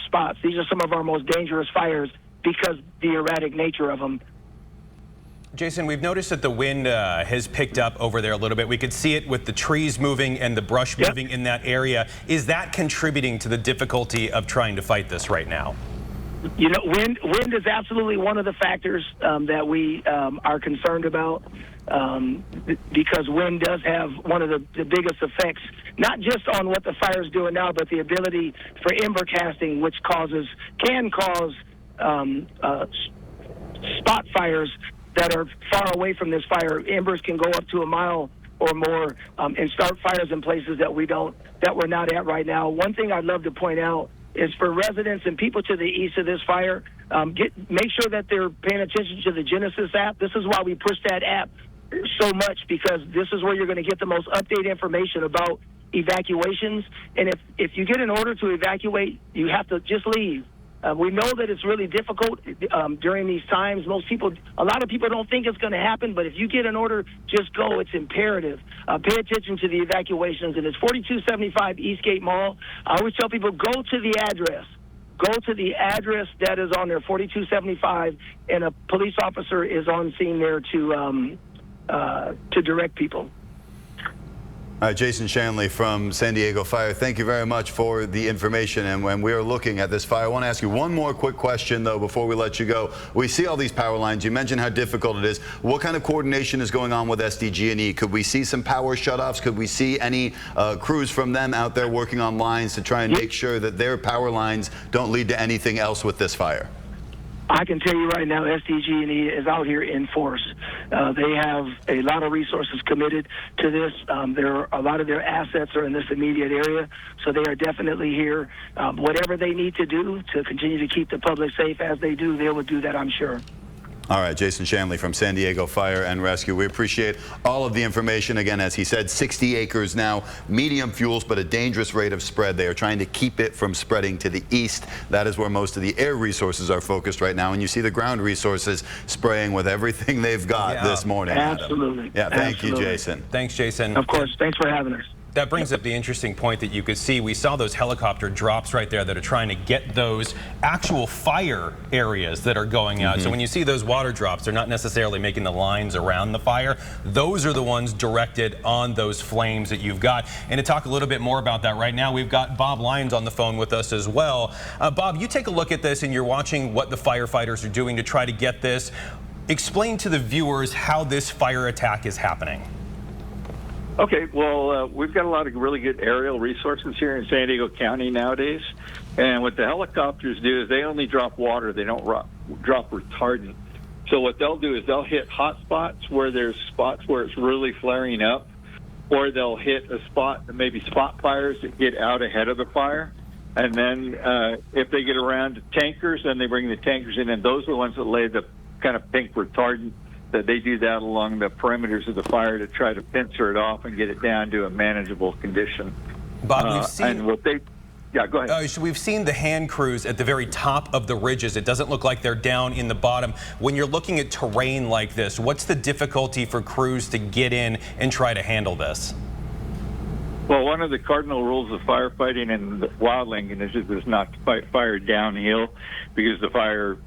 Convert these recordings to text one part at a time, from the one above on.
spots. These are some of our most dangerous fires because the erratic nature of them. Jason, we've noticed that the wind has picked up over there a little bit. We could see it with the trees moving and the brush moving in that area. Is that contributing to the difficulty of trying to fight this right now? You know, wind is absolutely one of the factors that we are concerned about because wind does have one of the biggest effects, not just on what the fire is doing now, but the ability for ember casting, which can cause spot fires that are far away from this fire. Embers can go up to a mile or more and start fires in places that we're not at right now. One thing I'd love to point out is for residents and people to the east of this fire, make sure that they're paying attention to the Genesis app. This is why we push that app so much, because this is where you're going to get the most updated information about evacuations. And if you get an order to evacuate, you have to just leave. We know that it's really difficult during these times. A lot of people don't think it's going to happen, but if you get an order, just go. It's imperative. Pay attention to the evacuations. And it's 4275 Eastgate Mall. I always tell people, go to the address. Go to the address that is on there, 4275, and a police officer is on scene there to direct people. Jason Shanley from San Diego Fire, thank you very much for the information. And when we are looking at this fire, I want to ask you one more quick question, though, before we let you go. We see all these power lines. You mentioned how difficult it is. What kind of coordination is going on with SDG&E? Could we see some power shutoffs? Could we see any crews from them out there working on lines to try and make sure that their power lines don't lead to anything else with this fire? I can tell you right now, SDG&E is out here in force. They have a lot of resources committed to this. A lot of their assets are in this immediate area, so they are definitely here. Whatever they need to do to continue to keep the public safe as they do, they will do that, I'm sure. All right, Jason Shanley from San Diego Fire and Rescue. We appreciate all of the information. Again, as he said, 60 acres now, medium fuels, but a dangerous rate of spread. They are trying to keep it from spreading to the east. That is where most of the air resources are focused right now. And you see the ground resources spraying with everything they've got this morning. Absolutely. Yeah, thank you, Jason. Thanks, Jason. Of course. Thanks for having us. That brings up the interesting point that you could see. We saw those helicopter drops right there that are trying to get those actual fire areas that are going out. So when you see those water drops, they're not necessarily making the lines around the fire. Those are the ones directed on those flames that you've got. And to talk a little bit more about that right now, we've got Bob Lyons on the phone with us as well. Bob, you take a look at this and you're watching what the firefighters are doing to try to get this. Explain to the viewers how this fire attack is happening. Okay, well, we've got a lot of really good aerial resources here in San Diego County nowadays. And what the helicopters do is they only drop water. They don't drop retardant. So what they'll do is they'll hit hot spots where there's spots where it's really flaring up, or they'll hit a spot, maybe spot fires that get out ahead of the fire. And then if they get around to tankers, then they bring the tankers in, and those are the ones that lay the kind of pink retardant. That they do that along the perimeters of the fire to try to pincer it off and get it down to a manageable condition. Bob, we've seen... And what they... Yeah, go ahead. So we've seen the hand crews at the very top of the ridges. It doesn't look like they're down in the bottom. When you're looking at terrain like this, what's the difficulty for crews to get in and try to handle this? Well, one of the cardinal rules of firefighting and wildland is not to fight fire downhill, because the fire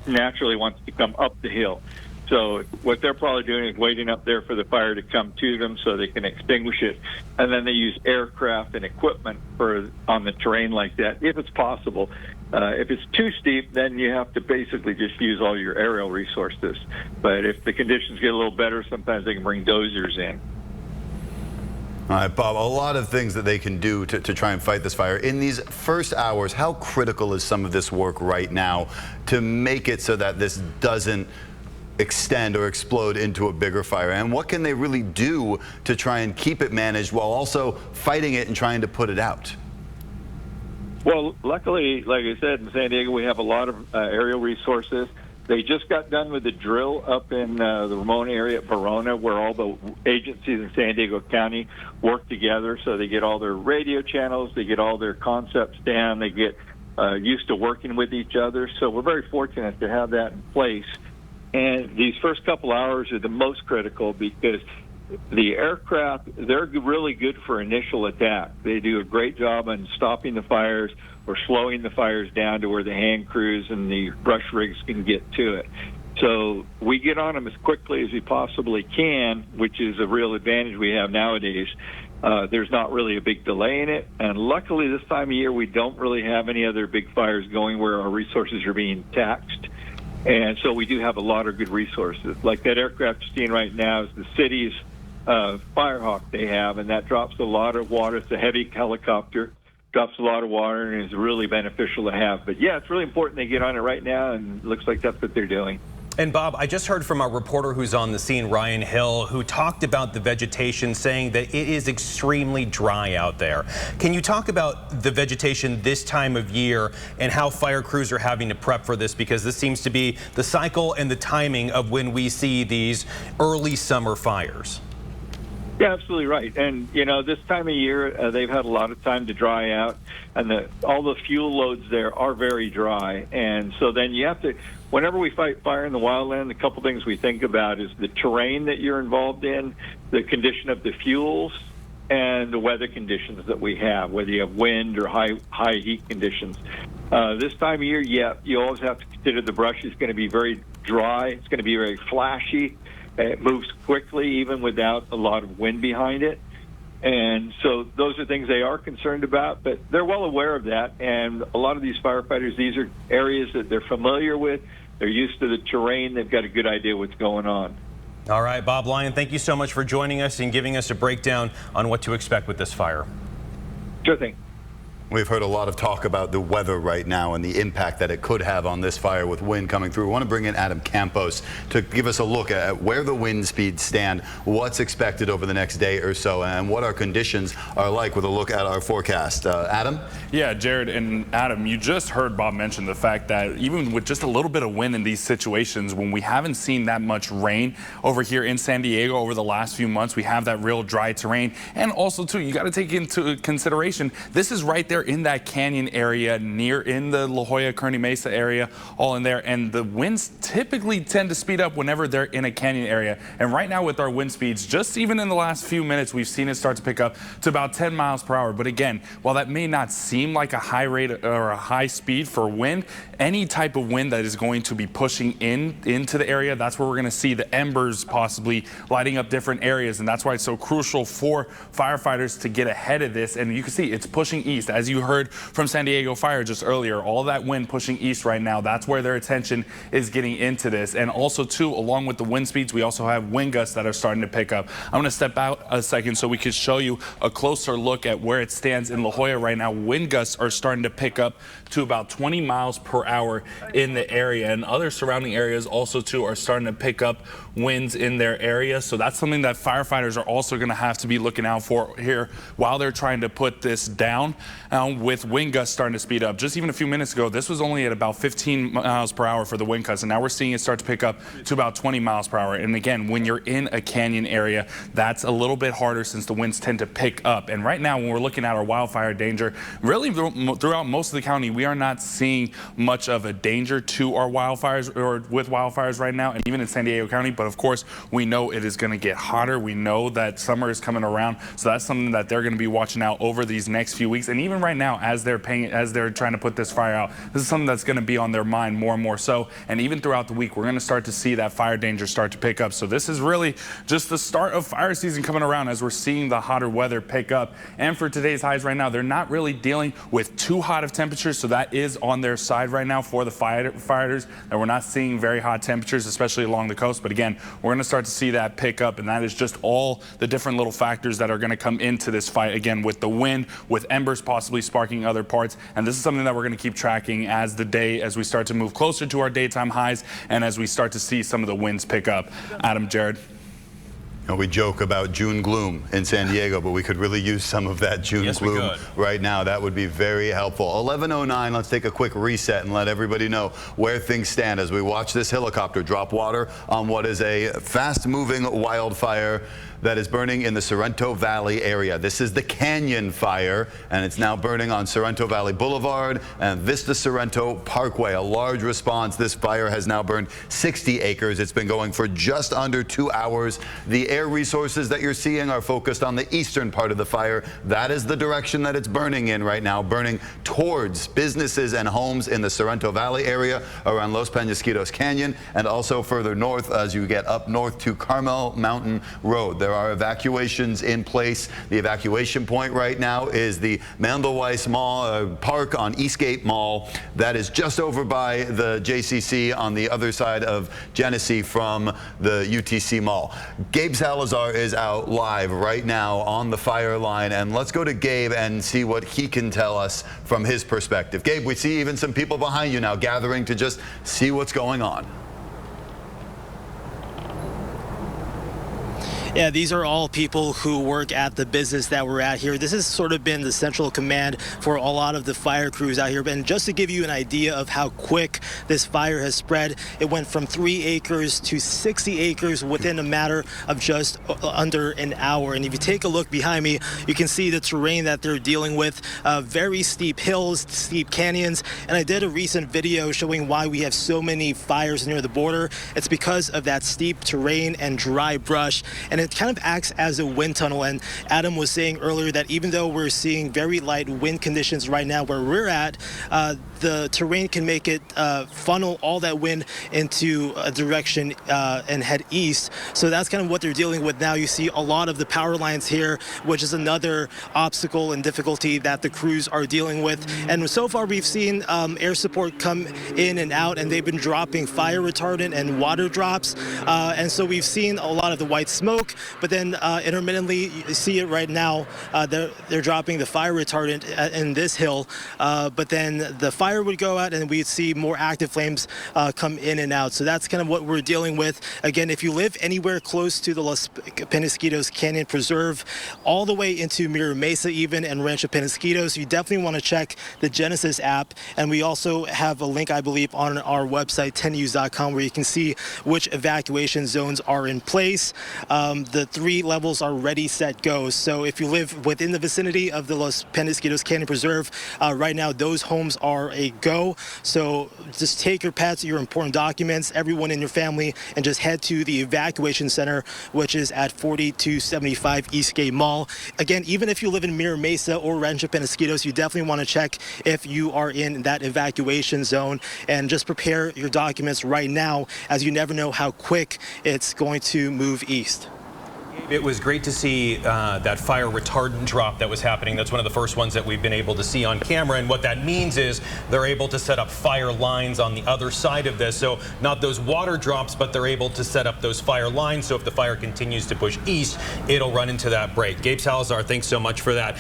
naturally wants to come up the hill. So what they're probably doing is waiting up there for the fire to come to them so they can extinguish it. And then they use aircraft and equipment on the terrain like that, if it's possible. If it's too steep, then you have to basically just use all your aerial resources. But if the conditions get a little better, sometimes they can bring dozers in. All right, Bob, a lot of things that they can do to try and fight this fire. In these first hours, how critical is some of this work right now to make it so that this doesn't extend or explode into a bigger fire? And what can they really do to try and keep it managed while also fighting it and trying to put it out? Well, luckily, like I said, in San Diego, we have a lot of aerial resources. They just got done with the drill up in the Ramona area at Verona, where all the agencies in San Diego County work together. So they get all their radio channels, they get all their concepts down, they get used to working with each other. So we're very fortunate to have that in place. And these first couple hours are the most critical, because the aircraft, they're really good for initial attack. They do a great job on stopping the fires or slowing the fires down to where the hand crews and the brush rigs can get to it. So we get on them as quickly as we possibly can, which is a real advantage we have nowadays. There's not really a big delay in it. And luckily this time of year, we don't really have any other big fires going where our resources are being taxed. And so we do have a lot of good resources. Like that aircraft you're seeing right now is the city's Firehawk they have, and that drops a lot of water. It's a heavy helicopter, drops a lot of water, and is really beneficial to have. But yeah, it's really important they get on it right now, and it looks like that's what they're doing. And Bob, I just heard from our reporter who's on the scene, Ryan Hill, who talked about the vegetation, saying that it is extremely dry out there. Can you talk about the vegetation this time of year and how fire crews are having to prep for this? Because this seems to be the cycle and the timing of when we see these early summer fires. Yeah, absolutely right. And, you know, this time of year, they've had a lot of time to dry out, and all the fuel loads there are very dry. And so then you have to, whenever we fight fire in the wildland, a couple things we think about is the terrain that you're involved in, the condition of the fuels, and the weather conditions that we have, whether you have wind or high heat conditions. This time of year, yeah, you always have to consider the brush is going to be very dry. It's going to be very flashy. It moves quickly, even without a lot of wind behind it. And so those are things they are concerned about, but they're well aware of that. And a lot of these firefighters, these are areas that they're familiar with. They're used to the terrain. They've got a good idea what's going on. All right, Bob Lyon, thank you so much for joining us and giving us a breakdown on what to expect with this fire. Sure thing. We've heard a lot of talk about the weather right now and the impact that it could have on this fire with wind coming through. We want to bring in Adam Campos to give us a look at where the wind speeds stand, what's expected over the next day or so, and what our conditions are like with a look at our forecast. Adam? Yeah, Jared and Adam, you just heard Bob mention the fact that even with just a little bit of wind in these situations, when we haven't seen that much rain over here in San Diego over the last few months, we have that real dry terrain. And also, too, you got to take into consideration, this is right there in that canyon area near in the La Jolla, Kearney Mesa area, all in there. And the winds typically tend to speed up whenever they're in a canyon area. And right now with our wind speeds, just even in the last few minutes, we've seen it start to pick up to about 10 miles per hour. But again, while that may not seem like a high rate or a high speed for wind, any type of wind that is going to be pushing into the area, that's where we're going to see the embers possibly lighting up different areas. And that's why it's so crucial for firefighters to get ahead of this. And you can see it's pushing east. As you heard from San Diego Fire just earlier, all that wind pushing east right now, that's where their attention is getting into this. And also too, along with the wind speeds, we also have wind gusts that are starting to pick up. I'm going to step out a second so we can show you a closer look at where it stands in La Jolla right now. Wind gusts are starting to pick up to about 20 miles per hour in the area, and other surrounding areas also too are starting to pick up winds in their area. So that's something that firefighters are also going to have to be looking out for here while they're trying to put this down. With wind gusts starting to speed up. Just even a few minutes ago, this was only at about 15 miles per hour for the wind gusts, and now we're seeing it start to pick up to about 20 miles per hour. And again, when you're in a canyon area, that's a little bit harder since the winds tend to pick up. And right now, when we're looking at our wildfire danger, really throughout most of the county, we are not seeing much of a danger to our wildfires or with wildfires right now, and even in San Diego County. But of course, we know it is going to get hotter. We know that summer is coming around, so that's something that they're going to be watching out over these next few weeks. And even right now, as they're trying to put this fire out, this is something that's going to be on their mind more and more so. And even throughout the week, we're going to start to see that fire danger start to pick up. So this is really just the start of fire season coming around as we're seeing the hotter weather pick up. And for today's highs right now, they're not really dealing with too hot of temperatures, so that is on their side right now for the firefighters, that we're not seeing very hot temperatures, especially along the coast. But again, we're going to start to see that pick up, and that is just all the different little factors that are going to come into this fight, again, with the wind, with embers possibly sparking other parts. And this is something that we're going to keep tracking as we start to move closer to our daytime highs and as we start to see some of the winds pick up. Adam, Jared. We joke about June gloom in San Diego, but we could really use some of that June gloom right now. That would be very helpful. 11:09, let's take a quick reset and let everybody know where things stand as we watch this helicopter drop water on what is a fast-moving wildfire that is burning in the Sorrento Valley area. This is the Canyon Fire, and it's now burning on Sorrento Valley Boulevard and Vista Sorrento Parkway. A large response. This fire has now burned 60 acres. It's been going for just under 2 hours. The air resources that you're seeing are focused on the eastern part of the fire. That is the direction that it's burning in right now, burning towards businesses and homes in the Sorrento Valley area around Los Penasquitos Canyon, and also further north as you get up north to Carmel Mountain Road. There are evacuations in place. The evacuation point right now is the Mandelweiss Mall Park on Eastgate Mall. That is just over by the JCC on the other side of Genesee from the UTC Mall. Gabe Salazar is out live right now on the fire line, and let's go to Gabe and see what he can tell us from his perspective. Gabe, we see even some people behind you now gathering to just see what's going on. Yeah, these are all people who work at the business that we're at here. This has sort of been the central command for a lot of the fire crews out here. And just to give you an idea of how quick this fire has spread, it went from 3 acres to 60 acres within a matter of just under an hour. And if you take a look behind me, you can see the terrain that they're dealing with, very steep hills, steep canyons. And I did a recent video showing why we have so many fires near the border. It's because of that steep terrain and dry brush. And it kind of acts as a wind tunnel. And Adam was saying earlier that even though we're seeing very light wind conditions right now where we're at, the terrain can make it funnel all that wind into a direction and head east. So that's kind of what they're dealing with now. You see a lot of the power lines here, which is another obstacle and difficulty that the crews are dealing with. And so far we've seen air support come in and out, and they've been dropping fire retardant and water drops. And so we've seen a lot of the white smoke, but then intermittently, you see it right now, they're dropping the fire retardant in this hill, but then the fire would go out and we'd see more active flames come in and out. So that's kind of what we're dealing with. Again, if you live anywhere close to the Los Penasquitos Canyon Preserve, all the way into Mira Mesa even, and Rancho Penasquitos, you definitely want to check the Genesis app. And we also have a link, I believe, on our website, 10news.com, where you can see which evacuation zones are in place. The 3 levels are ready, set, go. So if you live within the vicinity of the Los Penasquitos Canyon Preserve, right now those homes are a go. So just take your pets, your important documents, everyone in your family, and just head to the evacuation center, which is at 4275 Eastgate Mall. Again, even if you live in Mira Mesa or Rancho Penasquitos, you definitely want to check if you are in that evacuation zone, and just prepare your documents right now, as you never know how quick it's going to move east. It was great to see that fire retardant drop that was happening. That's one of the first ones that we've been able to see on camera. And what that means is they're able to set up fire lines on the other side of this. So not those water drops, but they're able to set up those fire lines. So if the fire continues to push east, it'll run into that break. Gabe Salazar, thanks so much for that.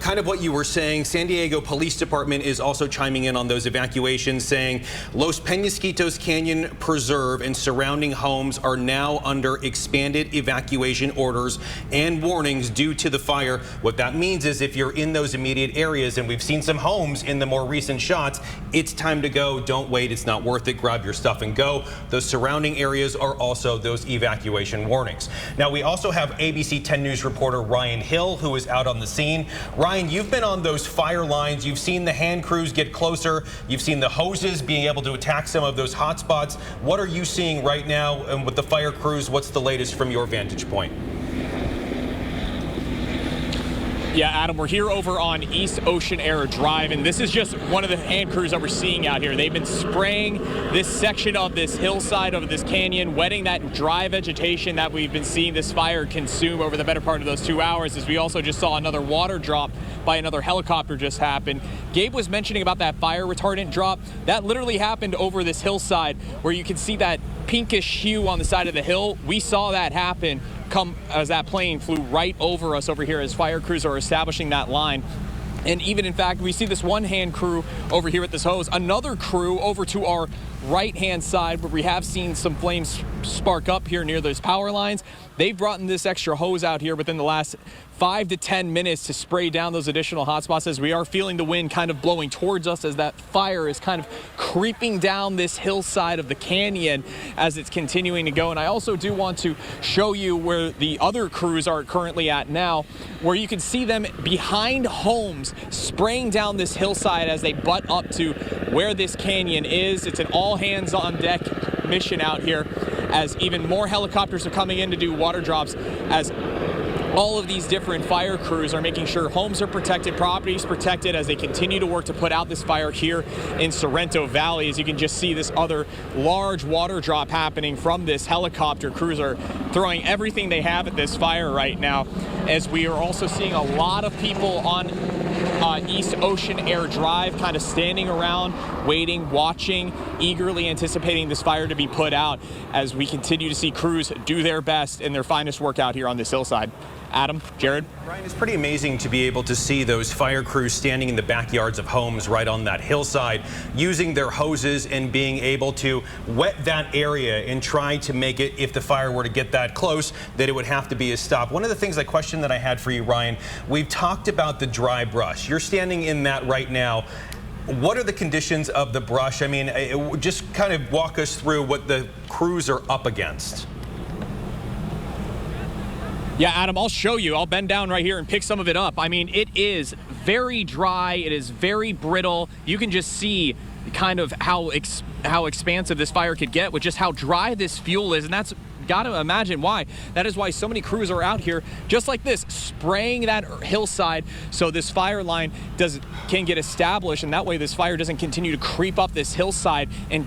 Kind of what you were saying, San Diego Police Department is also chiming in on those evacuations, saying Los Penasquitos Canyon Preserve and surrounding homes are now under expanded evacuation orders and warnings due to the fire. What that means is if you're in those immediate areas, and we've seen some homes in the more recent shots, it's time to go. Don't wait. It's not worth it. Grab your stuff and go. Those surrounding areas are also those evacuation warnings. Now, we also have ABC 10 News reporter Ryan Hill, who is out on the scene. Ryan, you've been on those fire lines. You've seen the hand crews get closer. You've seen the hoses being able to attack some of those hot spots. What are you seeing right now, and with the fire crews, what's the latest from your vantage point? Yeah, Adam, we're here over on East Ocean Air Drive, and this is just one of the hand crews that we're seeing out here. They've been spraying this section of this hillside, of this canyon, wetting that dry vegetation that we've been seeing this fire consume over the better part of those 2 hours, as we also just saw another water drop by another helicopter just happen. Gabe was mentioning about that fire retardant drop. That literally happened over this hillside where you can see that pinkish hue on the side of the hill. We saw that happen come as that plane flew right over us over here as fire crews are establishing that line. And even, in fact, we see this one hand crew over here at this hose, another crew over to our right-hand side where we have seen some flames spark up here near those power lines. They've brought in this extra hose out here within the last 5 to 10 minutes to spray down those additional hotspots, as we are feeling the wind kind of blowing towards us as that fire is kind of creeping down this hillside of the canyon as it's continuing to go. And I also do want to show you where the other crews are currently at now, where you can see them behind homes spraying down this hillside as they butt up to where this canyon is. It's an all hands on deck mission out here as even more helicopters are coming in to do water drops, as all of these different fire crews are making sure homes are protected, properties protected, as they continue to work to put out this fire here in Sorrento Valley. As you can just see this other large water drop happening from this helicopter. Crews are throwing everything they have at this fire right now, as we are also seeing a lot of people on East Ocean Air Drive kind of standing around, waiting, watching, eagerly anticipating this fire to be put out, as we continue to see crews do their best and their finest work out here on this hillside. Adam, Jared. Ryan, it's pretty amazing to be able to see those fire crews standing in the backyards of homes right on that hillside, using their hoses and being able to wet that area and try to make it, if the fire were to get that close, that it would have to be a stop. One of the question that I had for you, Ryan, we've talked about the dry brush. You're standing in that right now. What are the conditions of the brush? I mean, just kind of walk us through what the crews are up against. Yeah, Adam, I'll show you. I'll bend down right here and pick some of it up. I mean, it is very dry. It is very brittle. You can just see kind of how expansive this fire could get with just how dry this fuel is. And that's got to imagine why. That is why so many crews are out here just like this, spraying that hillside so this fire line can get established, and that way this fire doesn't continue to creep up this hillside and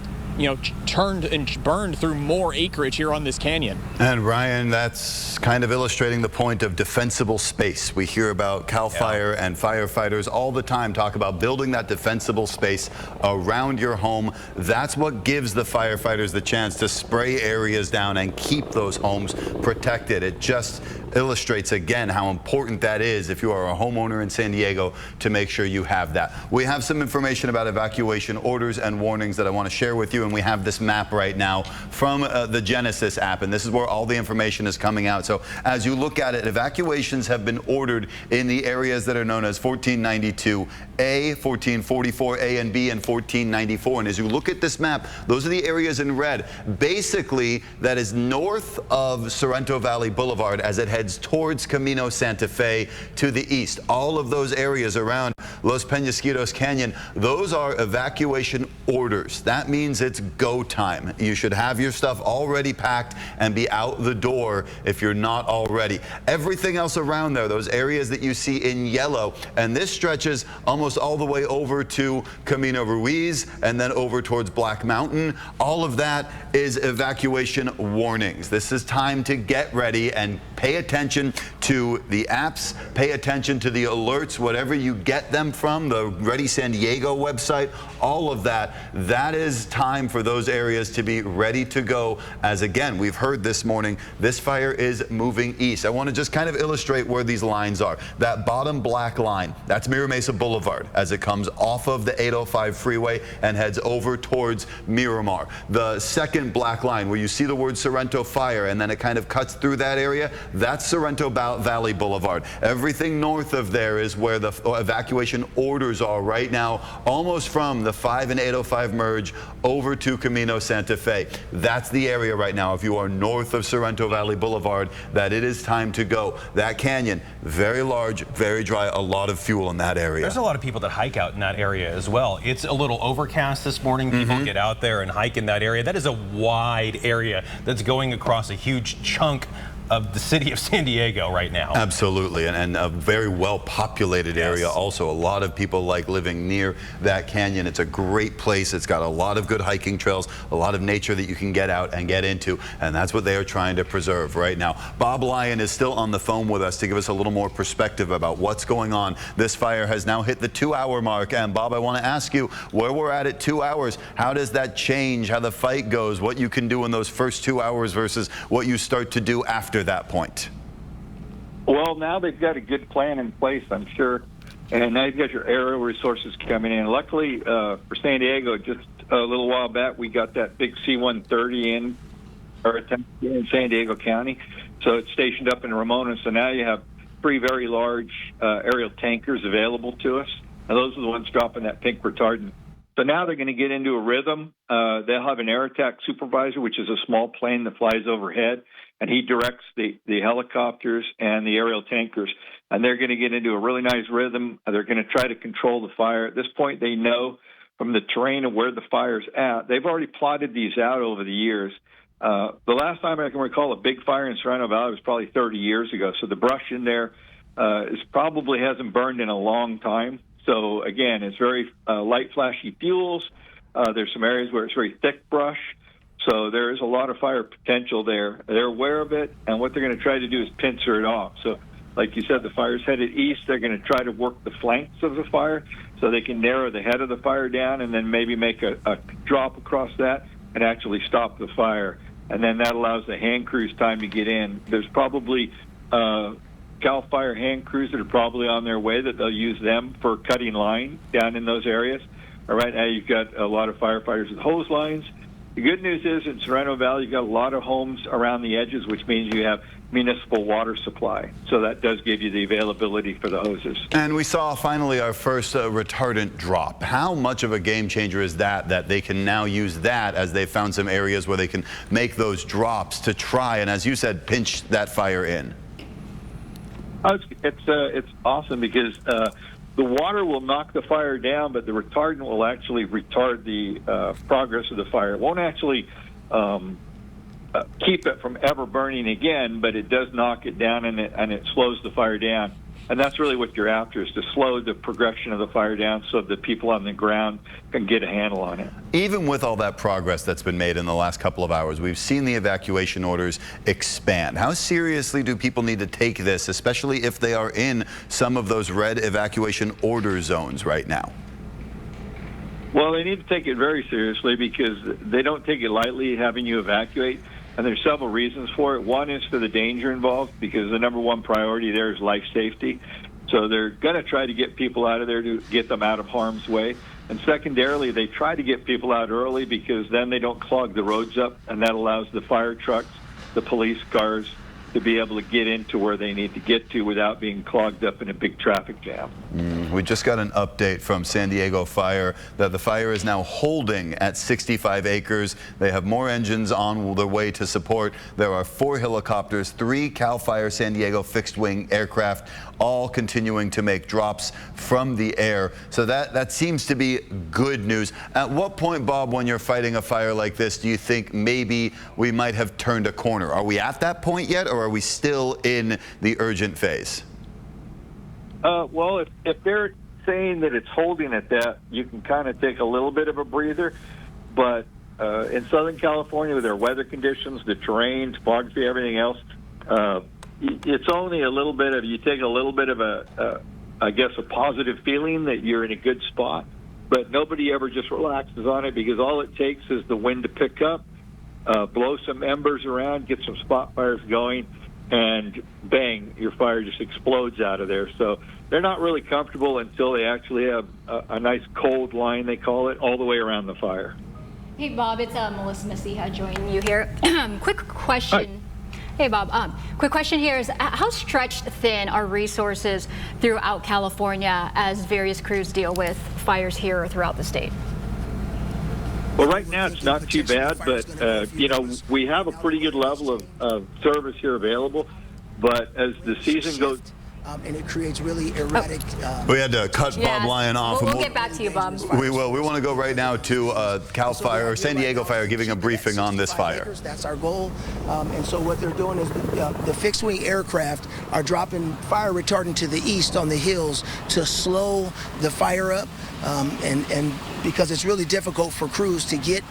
turned and burned through more acreage here on this canyon. And Ryan, that's kind of illustrating the point of defensible space. We hear about CAL FIRE and firefighters all the time talk about building that defensible space around your home. That's what gives the firefighters the chance to spray areas down and keep those homes protected. It just illustrates again how important that is if you are a homeowner in San Diego, to make sure you have that. We have some information about evacuation orders and warnings that I want to share with you, and we have this map right now from the Genesis app, and this is where all the information is coming out. So as you look at it, evacuations have been ordered in the areas that are known as 1492A, 1444A and B, and 1494. And as you look at this map, those are the areas in red. Basically, that is north of Sorrento Valley Boulevard as it heads towards Camino Santa Fe to the east. All of those areas around Los Penasquitos Canyon, those are evacuation orders. That means it's go time. You should have your stuff already packed and be out the door if you're not already. Everything else around there, those areas that you see in yellow, and this stretches almost all the way over to Camino Ruiz and then over towards Black Mountain. All of that is evacuation warnings. This is time to get ready and pay attention to the apps, pay attention to the alerts, whatever you get them from, the Ready San Diego website, all of that. That is time for those areas to be ready to go, as again, we've heard this morning, this fire is moving east. I want to just kind of illustrate where these lines are. That bottom black line, that's Mira Mesa Boulevard as it comes off of the 805 freeway and heads over towards Miramar. The second black line where you see the word Sorrento Fire and then it kind of cuts through that area, that's Sorrento Valley Boulevard. Everything north of there is where the evacuation orders are right now, almost from the 5 and 805 merge over to Camino Santa Fe. That's the area right now, if you are north of Sorrento Valley Boulevard, that it is time to go. That canyon, very large, very dry, a lot of fuel in that area. There's a lot of people that hike out in that area as well. It's a little overcast this morning. People get out there and hike in that area. That is a wide area that's going across a huge chunk of the city of San Diego right now. Absolutely, and a very well-populated area also. A lot of people like living near that canyon. It's a great place. It's got a lot of good hiking trails, a lot of nature that you can get out and get into, and that's what they are trying to preserve right now. Bob Lyon is still on the phone with us to give us a little more perspective about what's going on. This fire has now hit the 2-hour mark, and Bob, I want to ask you where we're at 2 hours. How does that change how the fight goes, what you can do in those first 2 hours versus what you start to do after that point? Well, now they've got a good plan in place, I'm sure, and now you've got your aerial resources coming in. Luckily for San Diego, just a little while back, we got that big C-130 in San Diego County, so it's stationed up in Ramona. So now you have 3 very large aerial tankers available to us, and those are the ones dropping that pink retardant So now they're going to get into a rhythm. They'll have an air attack supervisor, which is a small plane that flies overhead, and he directs the helicopters and the aerial tankers. And they're going to get into a really nice rhythm. They're going to try to control the fire. At this point, they know from the terrain of where the fire's at. They've already plotted these out over the years. The last time I can recall a big fire in Sorrento Valley was probably 30 years ago. So the brush in there probably hasn't burned in a long time. So, again, it's very light, flashy fuels. There's some areas where it's very thick brush. So there is a lot of fire potential there. They're aware of it, and what they're going to try to do is pincer it off. So, like you said, the fire's headed east. They're going to try to work the flanks of the fire so they can narrow the head of the fire down and then maybe make a drop across that and actually stop the fire. And then that allows the hand crews time to get in. There's probably CAL FIRE hand crews that are probably on their way that they'll use them for cutting line down in those areas. All right, now you've got a lot of firefighters with hose lines. The good news is in Sorrento Valley, you've got a lot of homes around the edges, which means you have municipal water supply. So that does give you the availability for the hoses. And we saw finally our first retardant drop. How much of a game changer is that they can now use that as they found some areas where they can make those drops to try and, as you said, pinch that fire in? It's awesome because the water will knock the fire down, but the retardant will actually retard the progress of the fire. It won't actually keep it from ever burning again, but it does knock it down and it slows the fire down. And that's really what you're after, is to slow the progression of the fire down so that people on the ground can get a handle on it. Even with all that progress that's been made in the last couple of hours, we've seen the evacuation orders expand. How seriously do people need to take this, especially if they are in some of those red evacuation order zones right now? Well, they need to take it very seriously because they don't take it lightly having you evacuate. And there's several reasons for it. One is for the danger involved, because the number one priority there is life safety. So they're going to try to get people out of there to get them out of harm's way. And secondarily, they try to get people out early because then they don't clog the roads up, and that allows the fire trucks, the police cars, to be able to get into where they need to get to without being clogged up in a big traffic jam. We just got an update from San Diego Fire that the fire is now holding at 65 acres. They have more engines on their way to support. There are 4 helicopters, 3 CAL FIRE San Diego fixed-wing aircraft, all continuing to make drops from the air. So that seems to be good news. At what point, Bob, when you're fighting a fire like this, do you think maybe we might have turned a corner? Are we at that point yet, or are we still in the urgent phase? Well, if they're saying that it's holding at that, you can kind of take a little bit of a breather. But in Southern California, with their weather conditions, the terrain, topography, everything else, it's only a little bit of, you take a little bit of I guess, a positive feeling that you're in a good spot. But nobody ever just relaxes on it, because all it takes is the wind to pick up, blow some embers around, get some spot fires going, and bang, your fire just explodes out of there. So they're not really comfortable until they actually have a nice cold line, they call it, all the way around the fire. Hey, Bob, it's Melissa Masiha joining you here. Quick question. Hi. Hey, Bob. Quick question here is, how stretched thin are resources throughout California as various crews deal with fires here or throughout the state? Well, right now it's not too bad, but, you know, we have a pretty good level of service here available. But as the season goes... and it creates really erratic... We had to cut Bob Lyon off. We'll get back to you, Bob. We will. We want to go right now to CAL FIRE, or San Diego Fire, giving a briefing on this fire. That's our goal. And so what they're doing is the fixed-wing aircraft are dropping fire retardant to the east on the hills to slow the fire up. And because it's really difficult for crews to get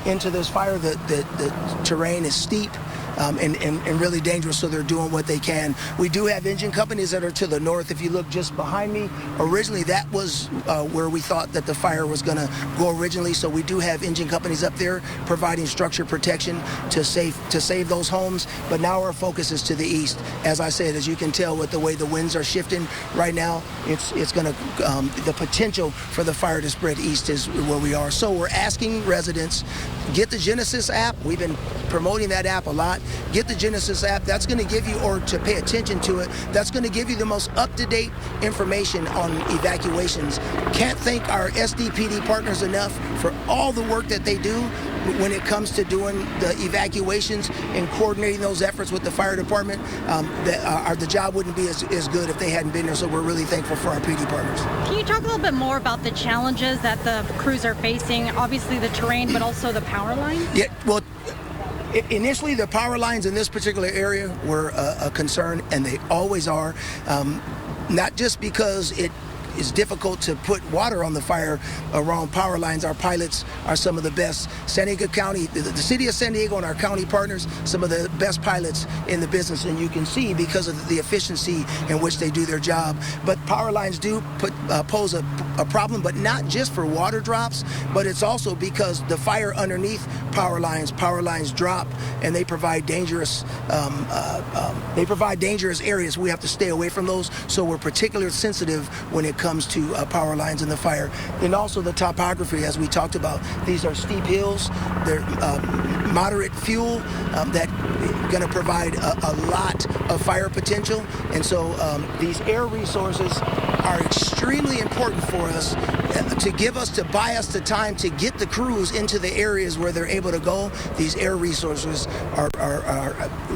into this fire, the terrain is steep. And really dangerous, so they're doing what they can. We do have engine companies that are to the north. If you look just behind me, originally that was where we thought that the fire was going to go originally. So we do have engine companies up there providing structure protection to save those homes. But now our focus is to the east. As I said, as you can tell with the way the winds are shifting right now, it's going to the potential for the fire to spread east is where we are. So we're asking residents, get the Genesis app. We've been promoting that app a lot. not, get the Genesis app. That's going to give you, or to pay attention to it, that's going to give you the most up-to-date information on evacuations. Can't thank our SDPD partners enough for all the work that they do when it comes to doing the evacuations and coordinating those efforts with the fire department. The job wouldn't be as good if they hadn't been there, so we're really thankful for our PD partners. Can you talk a little bit more about the challenges that the crews are facing? Obviously the terrain, but also the power lines? Yeah, well, initially the power lines in this particular area were a concern, and they always are, not just because it is difficult to put water on the fire around power lines. Our pilots are some of the best. San Diego County, the city of San Diego and our county partners, some of the best pilots in the business, and you can see because of the efficiency in which they do their job. But power lines do pose a problem, but not just for water drops, but it's also because the fire underneath power lines drop, and they provide dangerous areas. We have to stay away from those, so we're particularly sensitive when it comes to power lines in the fire. And also the topography, as we talked about. These are steep hills. They're moderate fuel that going to provide a lot of fire potential. And so these air resources are extremely important for us to buy us the time to get the crews into the areas where they're able to go. These air resources are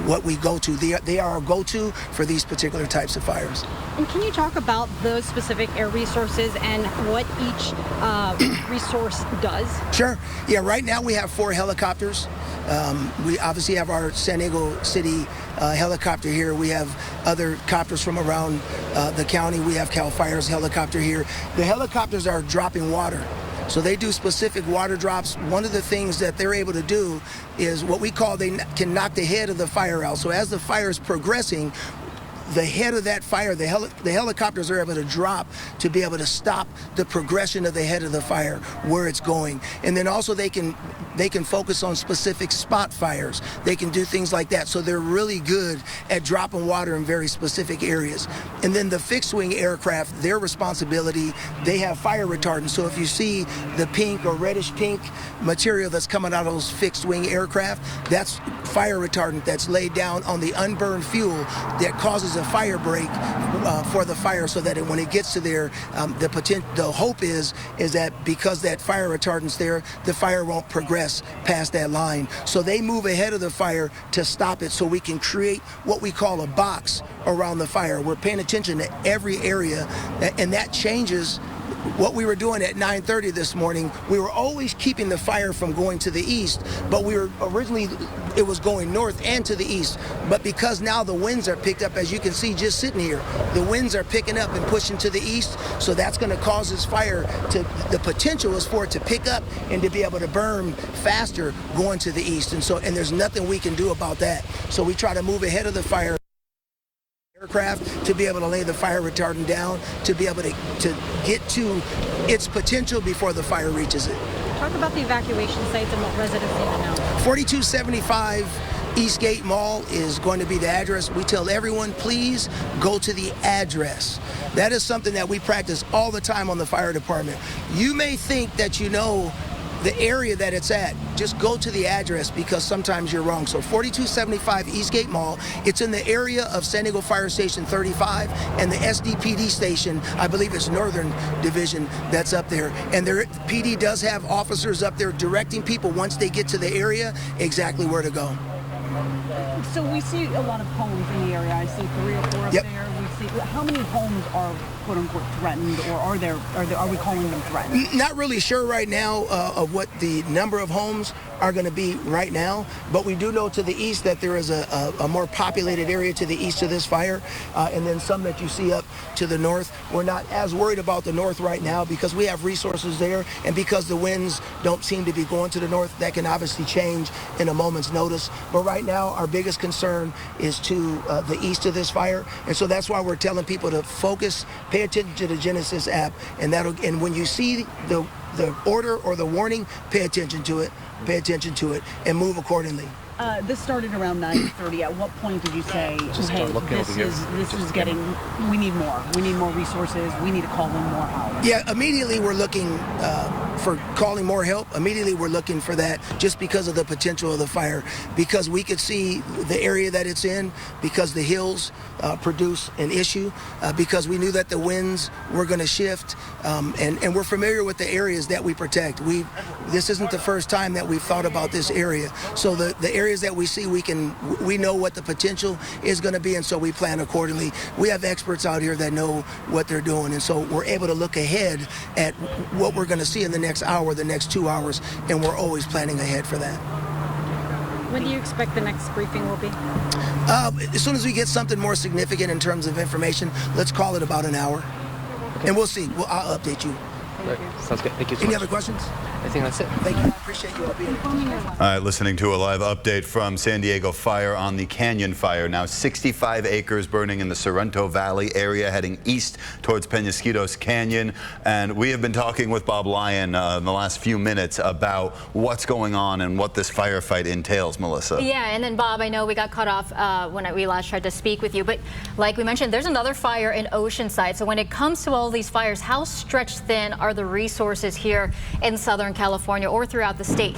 what we go to. They are our go-to for these particular types of fires. And can you talk about those specific air resources and what each resource does? Sure. Yeah, right now we have 4 helicopters. We obviously have our San Diego City helicopter here. We have other copters from around the county. We have CAL FIRE's helicopter here. The helicopters are dropping water. So they do specific water drops. One of the things that they're able to do is what we call, they can knock the head of the fire out. So as the fire is progressing, the head of that fire, the helicopters are able to drop to be able to stop the progression of the head of the fire where it's going. And then also they can focus on specific spot fires. They can do things like that. So they're really good at dropping water in very specific areas. And then the fixed wing aircraft, their responsibility, they have fire retardant. So if you see the pink or reddish pink material that's coming out of those fixed wing aircraft, that's fire retardant that's laid down on the unburned fuel that causes a fire break for the fire, so that when it gets to there, the hope is that because that fire retardant's there, the fire won't progress past that line. So they move ahead of the fire to stop it, so we can create what we call a box around the fire. We're paying attention to every area, and that changes. What we were doing at 9:30 this morning, we were always keeping the fire from going to the east, but it was going north and to the east. But because now the winds are picked up, as you can see just sitting here, the winds are picking up and pushing to the east, so that's going to cause this fire the potential is for it to pick up and to be able to burn faster going to the east. And there's nothing we can do about that. So we try to move ahead of the fire aircraft to be able to lay the fire retardant down, to be able to get to its potential before the fire reaches it. Talk about the evacuation sites and what residents need to know. 4275 Eastgate Mall is going to be the address. We tell everyone, please go to the address. That is something that we practice all the time on the fire department. You may think that you know the area that it's at. Just go to the address, because sometimes you're wrong. So 4275 Eastgate Mall, it's in the area of San Diego Fire Station 35 and the SDPD station, I believe it's Northern Division, that's up there. And their PD does have officers up there directing people once they get to the area exactly where to go. So we see a lot of homes in the area. I see 3 or 4 up Yep. there. We see how many homes are quote unquote threatened, or are we calling them threatened? Not really sure right now of what the number of homes are going to be right now, but we do know to the east that there is a more populated area to the east of this fire, and then some that you see up to the north. We're not as worried about the north right now because we have resources there, and because the winds don't seem to be going to the north. That can obviously change in a moment's notice, but right now our biggest concern is to the east of this fire, and so that's why we're telling people to focus, pay attention to the Genesis app, and when you see the order or the warning, pay attention to it, and move accordingly. This started around 9:30. At what point did you say, hey, this is getting, we need more resources, we need to call in more help? Yeah, immediately we're looking for calling more help. Immediately we're looking for that just because of the potential of the fire, because we could see the area that it's in, because the hills produce an issue, because we knew that the winds were going to shift, and we're familiar with the areas that we protect. This isn't the first time that we've thought about this area. So the areas that we see, we know what the potential is going to be, and so we plan accordingly. We have experts out here that know what they're doing, and so we're able to look ahead at what we're going to see in the next hour, the next 2 hours, and we're always planning ahead for that. When do you expect the next briefing will be? As soon as we get something more significant in terms of information, let's call it about an hour. Okay. And we'll see. I'll update you. Right. Sounds good. Thank you so much. Any other questions? I think that's it. Thank you. I appreciate you all being here. All right, listening to a live update from San Diego Fire on the Canyon Fire. Now 65 acres burning in the Sorrento Valley area, heading east towards Penasquitos Canyon. And we have been talking with Bob Lyon in the last few minutes about what's going on and what this firefight entails, Melissa. Yeah, and then Bob, I know we got cut off when we last tried to speak with you, but like we mentioned, there's another fire in Oceanside. So when it comes to all these fires, how stretched thin are the resources here in Southern California or throughout the state?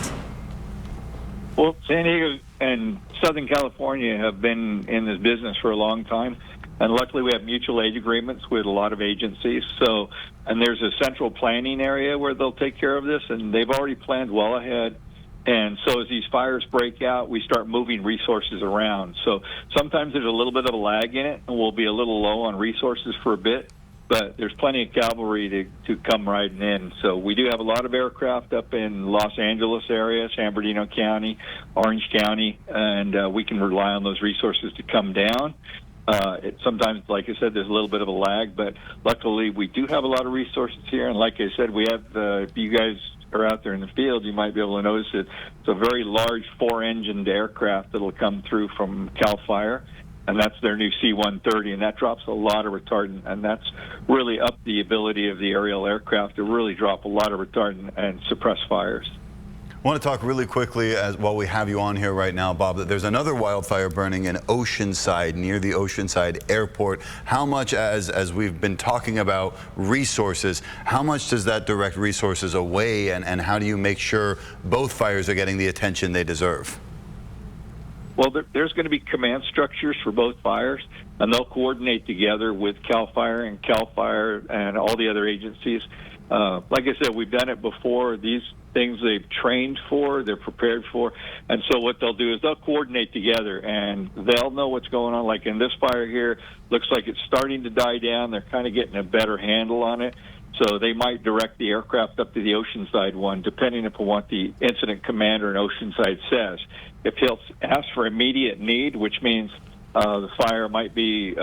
Well, San Diego and Southern California have been in this business for a long time, and luckily we have mutual aid agreements with a lot of agencies. So, and there's a central planning area where they'll take care of this, and they've already planned well ahead. And so as these fires break out, we start moving resources around. So sometimes there's a little bit of a lag in it, and we'll be a little low on resources for a bit. But there's plenty of cavalry to come riding in. So we do have a lot of aircraft up in Los Angeles area, San Bernardino County, Orange County, and we can rely on those resources to come down. Sometimes, like I said, there's a little bit of a lag, but luckily we do have a lot of resources here. And like I said, we have, if you guys are out there in the field, you might be able to notice it. It's a very large 4-engined aircraft that'll come through from CAL FIRE. And that's their new C-130, and that drops a lot of retardant, and that's really up the ability of the aerial aircraft to really drop a lot of retardant and suppress fires. I want to talk really quickly, while we have you on here right now, Bob, that there's another wildfire burning in Oceanside, near the Oceanside Airport. How much, as we've been talking about resources, how much does that direct resources away, and how do you make sure both fires are getting the attention they deserve? Well, there's going to be command structures for both fires, and they'll coordinate together with CAL FIRE and all the other agencies. Like I said, we've done it before. These things they've trained for, they're prepared for, and so what they'll do is they'll coordinate together, and they'll know what's going on. Like in this fire here, looks like it's starting to die down. They're kind of getting a better handle on it. So they might direct the aircraft up to the Oceanside one, depending upon what the incident commander in Oceanside says. If he'll ask for immediate need, which means the fire might be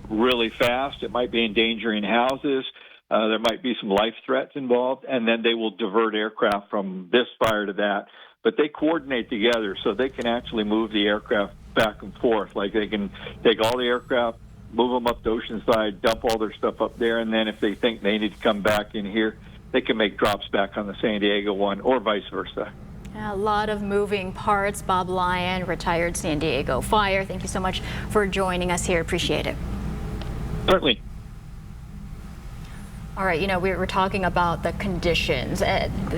really fast, it might be endangering houses, there might be some life threats involved, and then they will divert aircraft from this fire to that. But they coordinate together, so they can actually move the aircraft back and forth. Like they can take all the aircraft, move them up to Oceanside, dump all their stuff up there, and then if they think they need to come back in here, they can make drops back on the San Diego one, or vice versa. A lot of moving parts. Bob Lyon, retired San Diego Fire. Thank you so much for joining us here. Appreciate it. Certainly. All right, you know, we were talking about the conditions.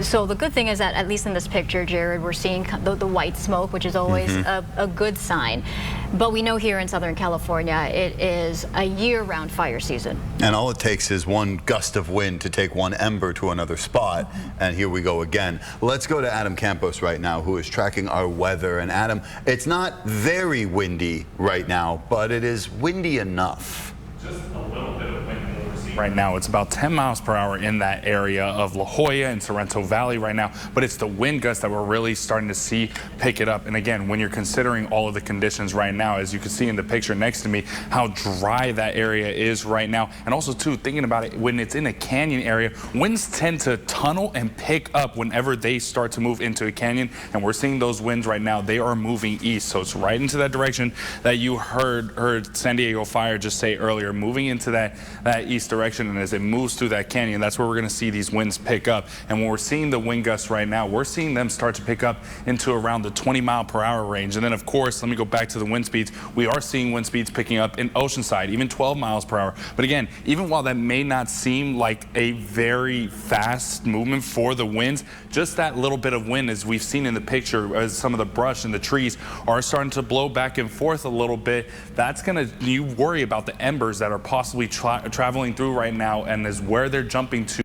So the good thing is that, at least in this picture, Jared, we're seeing the white smoke, which is always a good sign. But we know here in Southern California, it is a year-round fire season. And all it takes is one gust of wind to take one ember to another spot. And here we go again. Let's go to Adam Campos right now, who is tracking our weather. And Adam, it's not very windy right now, but it is windy enough. Just a little bit of wind. Right now, it's about 10 miles per hour in that area of La Jolla and Sorrento Valley right now, but it's the wind gusts that we're really starting to see pick it up. And again, when you're considering all of the conditions right now, as you can see in the picture next to me, how dry that area is right now. And also too, thinking about it, when it's in a canyon area, winds tend to tunnel and pick up whenever they start to move into a canyon. And we're seeing those winds right now, they are moving east. So it's right into that direction that you heard San Diego Fire just say earlier, moving into that east direction. direction, and as it moves through that canyon, that's where we're going to see these winds pick up. And when we're seeing the wind gusts right now, we're seeing them start to pick up into around the 20-mile-per-hour range. And then, of course, let me go back to the wind speeds. We are seeing wind speeds picking up in Oceanside, even 12 miles per hour. But again, even while that may not seem like a very fast movement for the winds, just that little bit of wind, as we've seen in the picture, as some of the brush and the trees are starting to blow back and forth a little bit, that's going to, you worry about the embers that are possibly traveling through right now, and is where they're jumping to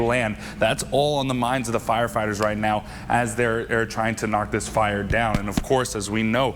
land. That's all on the minds of the firefighters right now as they're trying to knock this fire down. And of course, as we know,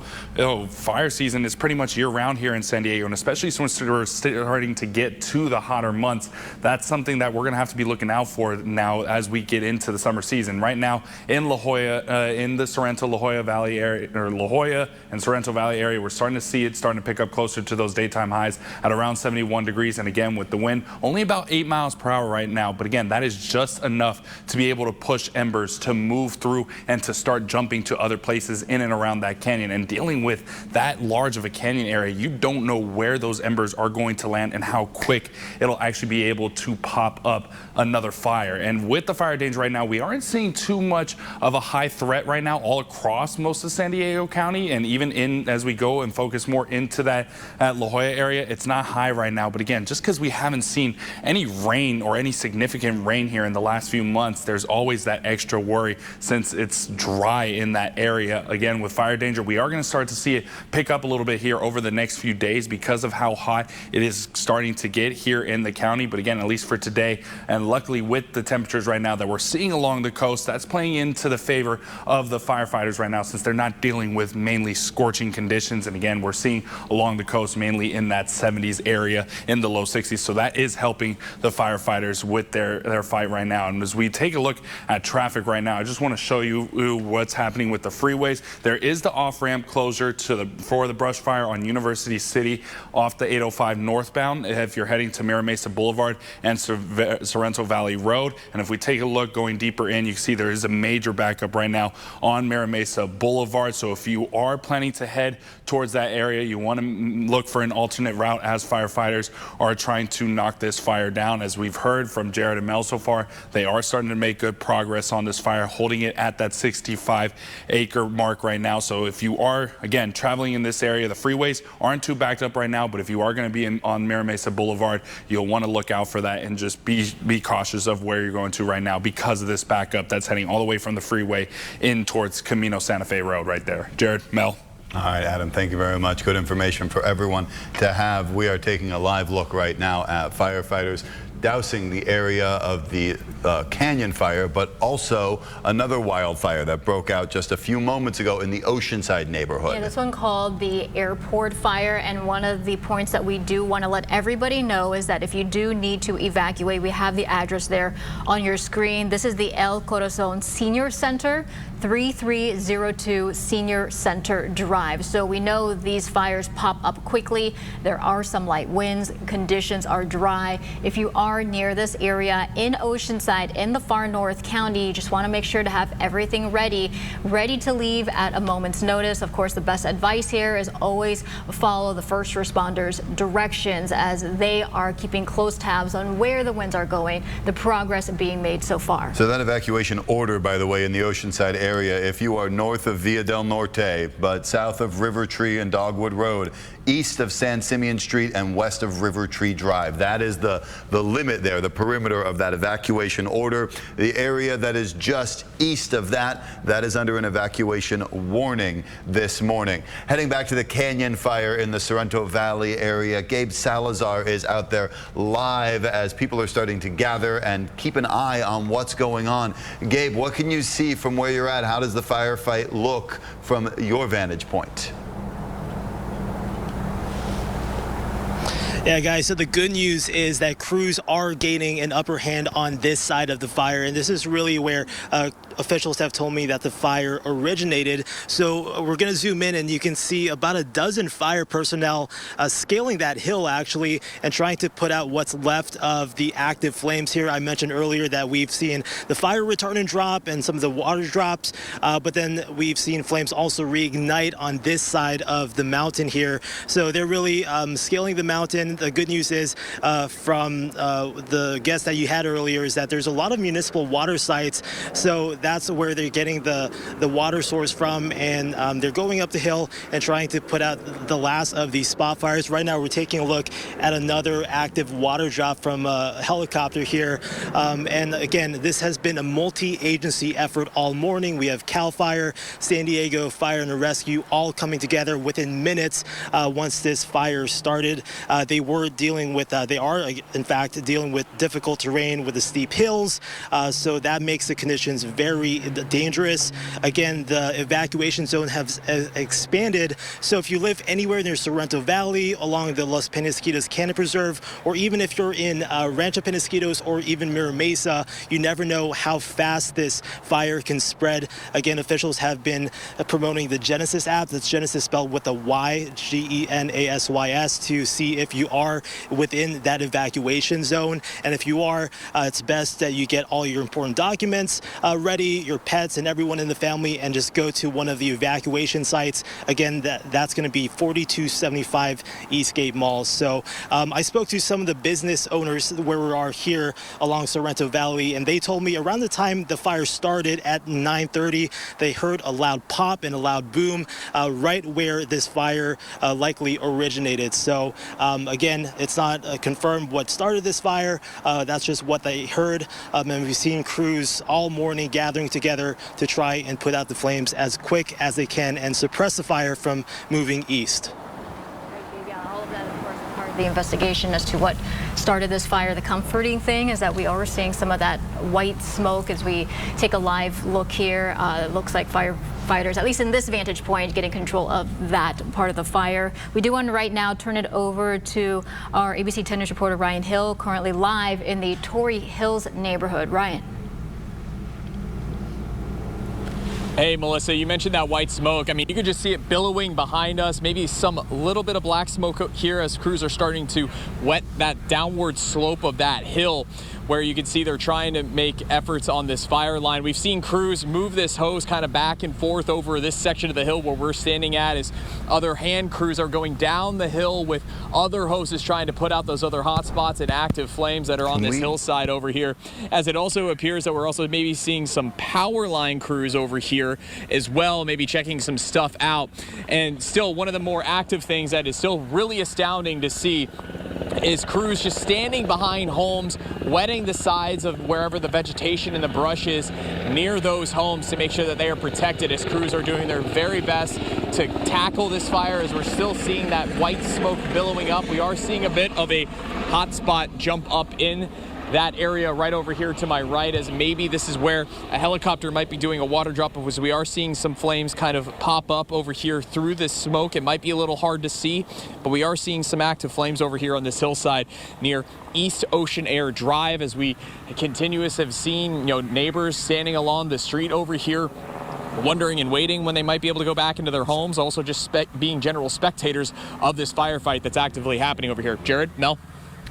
fire season is pretty much year-round here in San Diego, and especially since we're starting to get to the hotter months, that's something that we're going to have to be looking out for now as we get into the summer season. Right now in La Jolla, in the Sorrento La Jolla Valley area, or La Jolla and Sorrento Valley area, we're starting to see it starting to pick up closer to those daytime highs at around 71 degrees. And again, with the wind only about 8 miles per hour right now, but again, that is just enough to be able to push embers to move through and to start jumping to other places in and around that canyon. And dealing with that large of a canyon area, you don't know where those embers are going to land and how quick it'll actually be able to pop up another fire. And with the fire danger right now, we aren't seeing too much of a high threat right now all across most of San Diego County, and even in as we go and focus more into that La Jolla area, it's not high right now. But again, just because we haven't seen any rain or any significant rain here in the last few months, there's always that extra worry since it's dry in that area. Again, with fire danger, we are going to start to see it pick up a little bit here over the next few days because of how hot it is starting to get here in the county. But again, at least for today, and luckily with the temperatures right now that we're seeing along the coast, that's playing into the favor of the firefighters right now, since they're not dealing with mainly scorching conditions. And again, we're seeing along the coast mainly in that 70s area, in the low 60s. So that is helping the firefighters with their fight right now. And as we take a look at traffic right now, I just want to show you what's happening with the freeways. There is the off-ramp closure for the brush fire on University City off the 805 northbound if you're heading to Mira Mesa Boulevard and Sorrento Valley Road. And if we take a look going deeper in, you can see there is a major backup right now on Mira Mesa Boulevard. So if you are planning to head towards that area, you want to look for an alternate route as firefighters are trying to knock this fire down. As we've heard from Jared and Mel so far, they are starting to make good progress on this fire, holding it at that 65-acre mark right now. So if you are, again, traveling in this area, the freeways aren't too backed up right now, but if you are going to be on Mira Mesa Boulevard, you'll want to look out for that and just be cautious of where you're going to right now because of this backup that's heading all the way from the freeway in towards Camino Santa Fe Road right there. Jared, Mel. All right, Adam, thank you very much. Good information for everyone to have. We are taking a live look right now at firefighters dousing the area of the canyon fire, but also another wildfire that broke out just a few moments ago in the Oceanside neighborhood. Yeah, this one called the airport fire, and one of the points that we do want to let everybody know is that if you do need to evacuate, we have the address there on your screen. This is the El Corazon Senior Center, 3302 Senior Center Drive. So we know these fires pop up quickly. There are some light winds. Conditions are dry. If you are near this area in Oceanside in the far north county, you just want to make sure to have everything ready to leave at a moment's notice. Of course, the best advice here is always follow the first responders' directions as they are keeping close tabs on where the winds are going, the progress being made so far. So that evacuation order, by the way, in the Oceanside area, if you are north of Via del Norte, but south of River Tree and Dogwood Road, east of San Simeon Street and west of River Tree Drive. That is the limit there, the perimeter of that evacuation order. The area that is just east of that is under an evacuation warning this morning. Heading back to the canyon fire in the Sorrento Valley area, Gabe Salazar is out there live as people are starting to gather and keep an eye on what's going on. Gabe, what can you see from where you're at? How does the firefight look from your vantage point? Yeah, guys, so the good news is that crews are gaining an upper hand on this side of the fire, and this is really where officials have told me that the fire originated. So we're going to zoom in, and you can see about a dozen fire personnel scaling that hill, actually, and trying to put out what's left of the active flames here. I mentioned earlier that we've seen the fire retardant drop and some of the water drops, but then we've seen flames also reignite on this side of the mountain here. So they're really scaling the mountain. The good news is from the guest that you had earlier is that there's a lot of municipal water sites, so that's where they're getting the water source from, and they're going up the hill and trying to put out the last of these spot fires. Right now we're taking a look at another active water drop from a helicopter here, and again, this has been a multi-agency effort all morning. We have CAL FIRE, San Diego Fire and Rescue all coming together within minutes once this fire started. They are in fact dealing with difficult terrain with the steep hills, so that makes the conditions very dangerous. Again, the evacuation zone has expanded, so if you live anywhere near Sorrento Valley, along the Los Penasquitos Canyon Preserve, or even if you're in Rancho Penasquitos or even Mira Mesa, you never know how fast this fire can spread. Again, officials have been promoting the Genesis app. That's Genesis spelled with a Y, G-E-N-A-S-Y-S, to see if you are within that evacuation zone. And if you are, it's best that you get all your important documents ready, your pets and everyone in the family, and just go to one of the evacuation sites. Again, that's going to be 4275 Eastgate Mall. So I spoke to some of the business owners where we are here along Sorrento Valley, and they told me around the time the fire started at 9:30, they heard a loud pop and a loud boom right where this fire likely originated. So again, it's not confirmed what started this fire. That's just what they heard. And we've seen crews all morning gathering together to try and put out the flames as quick as they can and suppress the fire from moving east. All of that, of course, is part of the investigation as to what started this fire. The comforting thing is that we are seeing some of that white smoke as we take a live look here. It looks like firefighters, at least in this vantage point, getting control of that part of the fire. We do want to right now turn it over to our ABC 10 News reporter Ryan Hill, currently live in the Torrey Hills neighborhood. Ryan. Hey, Melissa, you mentioned that white smoke. I mean, you can just see it billowing behind us, maybe some little bit of black smoke here as crews are starting to wet that downward slope of that hill, where you can see they're trying to make efforts on this fire line. We've seen crews move this hose kind of back and forth over this section of the hill where we're standing at, as other hand crews are going down the hill with other hoses trying to put out those other hot spots and active flames that are on this hillside over here. As it also appears that we're also maybe seeing some power line crews over here as well, maybe checking some stuff out. And still, one of the more active things that is still really astounding to see is crews just standing behind homes, wetting the sides of wherever the vegetation and the brush is near those homes to make sure that they are protected, as crews are doing their very best to tackle this fire. As we're still seeing that white smoke billowing up, we are seeing a bit of a hot spot jump up in that area right over here to my right, as maybe this is where a helicopter might be doing a water drop, because we are seeing some flames kind of pop up over here through this smoke. It might be a little hard to see, but we are seeing some active flames over here on this hillside near East Ocean Air Drive, as we continuously have seen, neighbors standing along the street over here wondering and waiting when they might be able to go back into their homes, also just being general spectators of this firefight that's actively happening over here. Jared, Mel?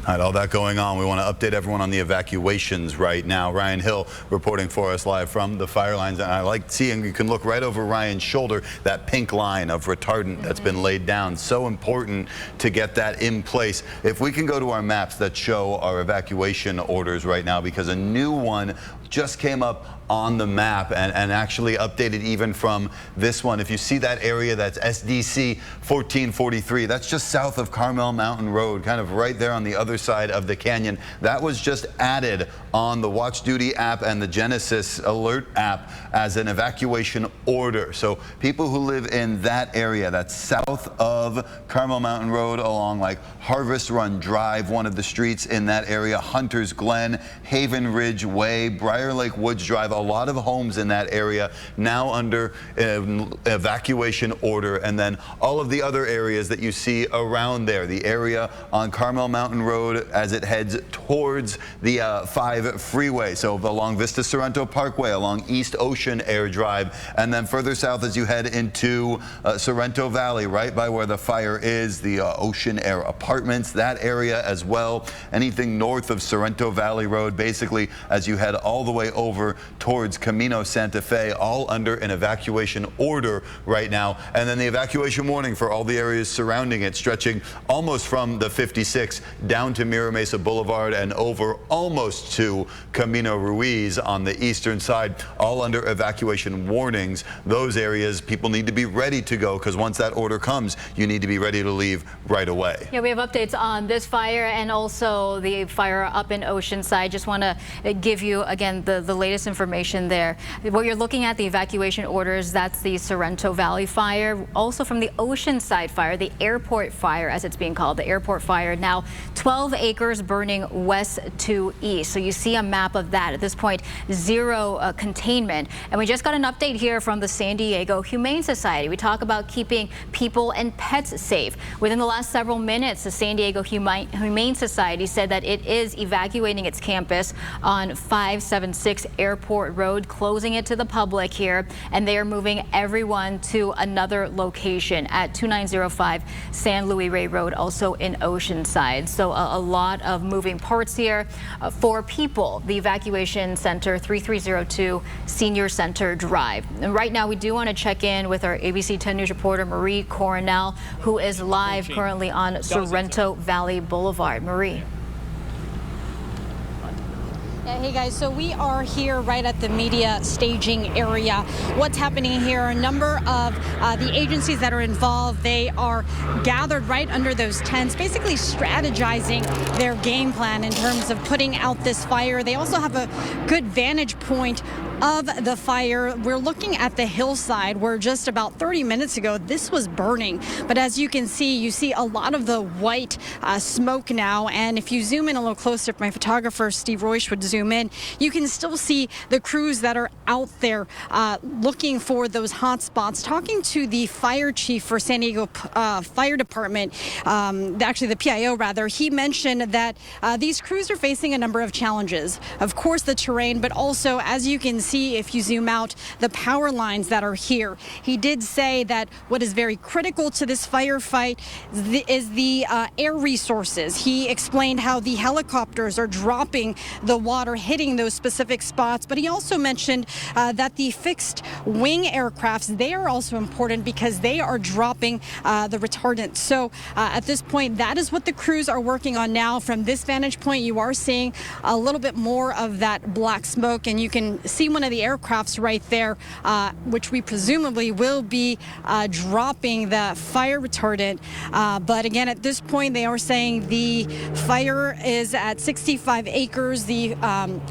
All right, all that going on. We want to update everyone on the evacuations right now. Ryan Hill reporting for us live from the fire lines. And I like seeing, you can look right over Ryan's shoulder, that pink line of retardant that's been laid down. So important to get that in place. If we can go to our maps that show our evacuation orders right now, because a new one just came up on the map and actually updated even from this one. If you see that area, that's SDC 1443. That's just south of Carmel Mountain Road, kind of right there on the other side of the canyon. That was just added on the Watch Duty app and the Genesis Alert app as an evacuation order. So people who live in that area, that's south of Carmel Mountain Road along like Harvest Run Drive, one of the streets in that area, Hunter's Glen, Haven Ridge Way, Briar Lake Woods Drive, a lot of homes in that area now under evacuation order, and then all of the other areas that you see around there. The area on Carmel Mountain Road as it heads towards the 5 freeway, so along Vista Sorrento Parkway, along East Ocean Air Drive, and then further south as you head into Sorrento Valley, right by where the fire is, the Ocean Air Apartments, that area as well. Anything north of Sorrento Valley Road, basically as you head all the way over towards Camino Santa Fe, all under an evacuation order right now. And then the evacuation warning for all the areas surrounding it, stretching almost from the 56 down to Mira Mesa Boulevard and over almost to Camino Ruiz on the eastern side, all under evacuation warnings. Those areas, people need to be ready to go, because once that order comes, you need to be ready to leave right away. Yeah, we have updates on this fire and also the fire up in Oceanside. Just want to give you again the latest information there. What you're looking at, the evacuation orders, that's the Sorrento Valley fire. Also from the Oceanside fire, the airport fire as it's being called, the airport fire, now 12 acres burning west to east. So you see a map of that. At this point, zero containment. And we just got an update here from the San Diego Humane Society. We talk about keeping people and pets safe. Within the last several minutes, the San Diego Humane Society said that it is evacuating its campus on 576 Airport Road, closing it to the public here, and they are moving everyone to another location at 2905 San Luis Rey Road, also in Oceanside. So a lot of moving parts here for people. The evacuation center, 3302 Senior Center Drive. And right now we do want to check in with our ABC 10 News reporter Marie Coronel, who is live currently on Sorrento Valley Boulevard. Marie. Hey guys, so we are here right at the media staging area. What's happening here, a number of the agencies that are involved, they are gathered right under those tents, basically strategizing their game plan in terms of putting out this fire. They also have a good vantage point of the fire. We're looking at the hillside where just about 30 minutes ago this was burning, but as you can see, you see a lot of the white smoke now, and if you zoom in a little closer, if my photographer Steve Royce would zoom in, you can still see the crews that are out there looking for those hot spots. Talking to the fire chief for San Diego Fire Department, actually the PIO rather, he mentioned that these crews are facing a number of challenges. Of course the terrain, but also, as you can see if you zoom out, the power lines that are here. He did say that what is very critical to this firefight is the air resources. He explained how the helicopters are dropping the water, hitting those specific spots, but he also mentioned that the fixed wing aircrafts, they are also important because they are dropping the retardant. So at this point, that is what the crews are working on now. From this vantage point, you are seeing a little bit more of that black smoke, and you can see one of the aircrafts right there, which we presumably will be dropping the fire retardant. But again, at this point, they are saying the fire is at 65 acres. The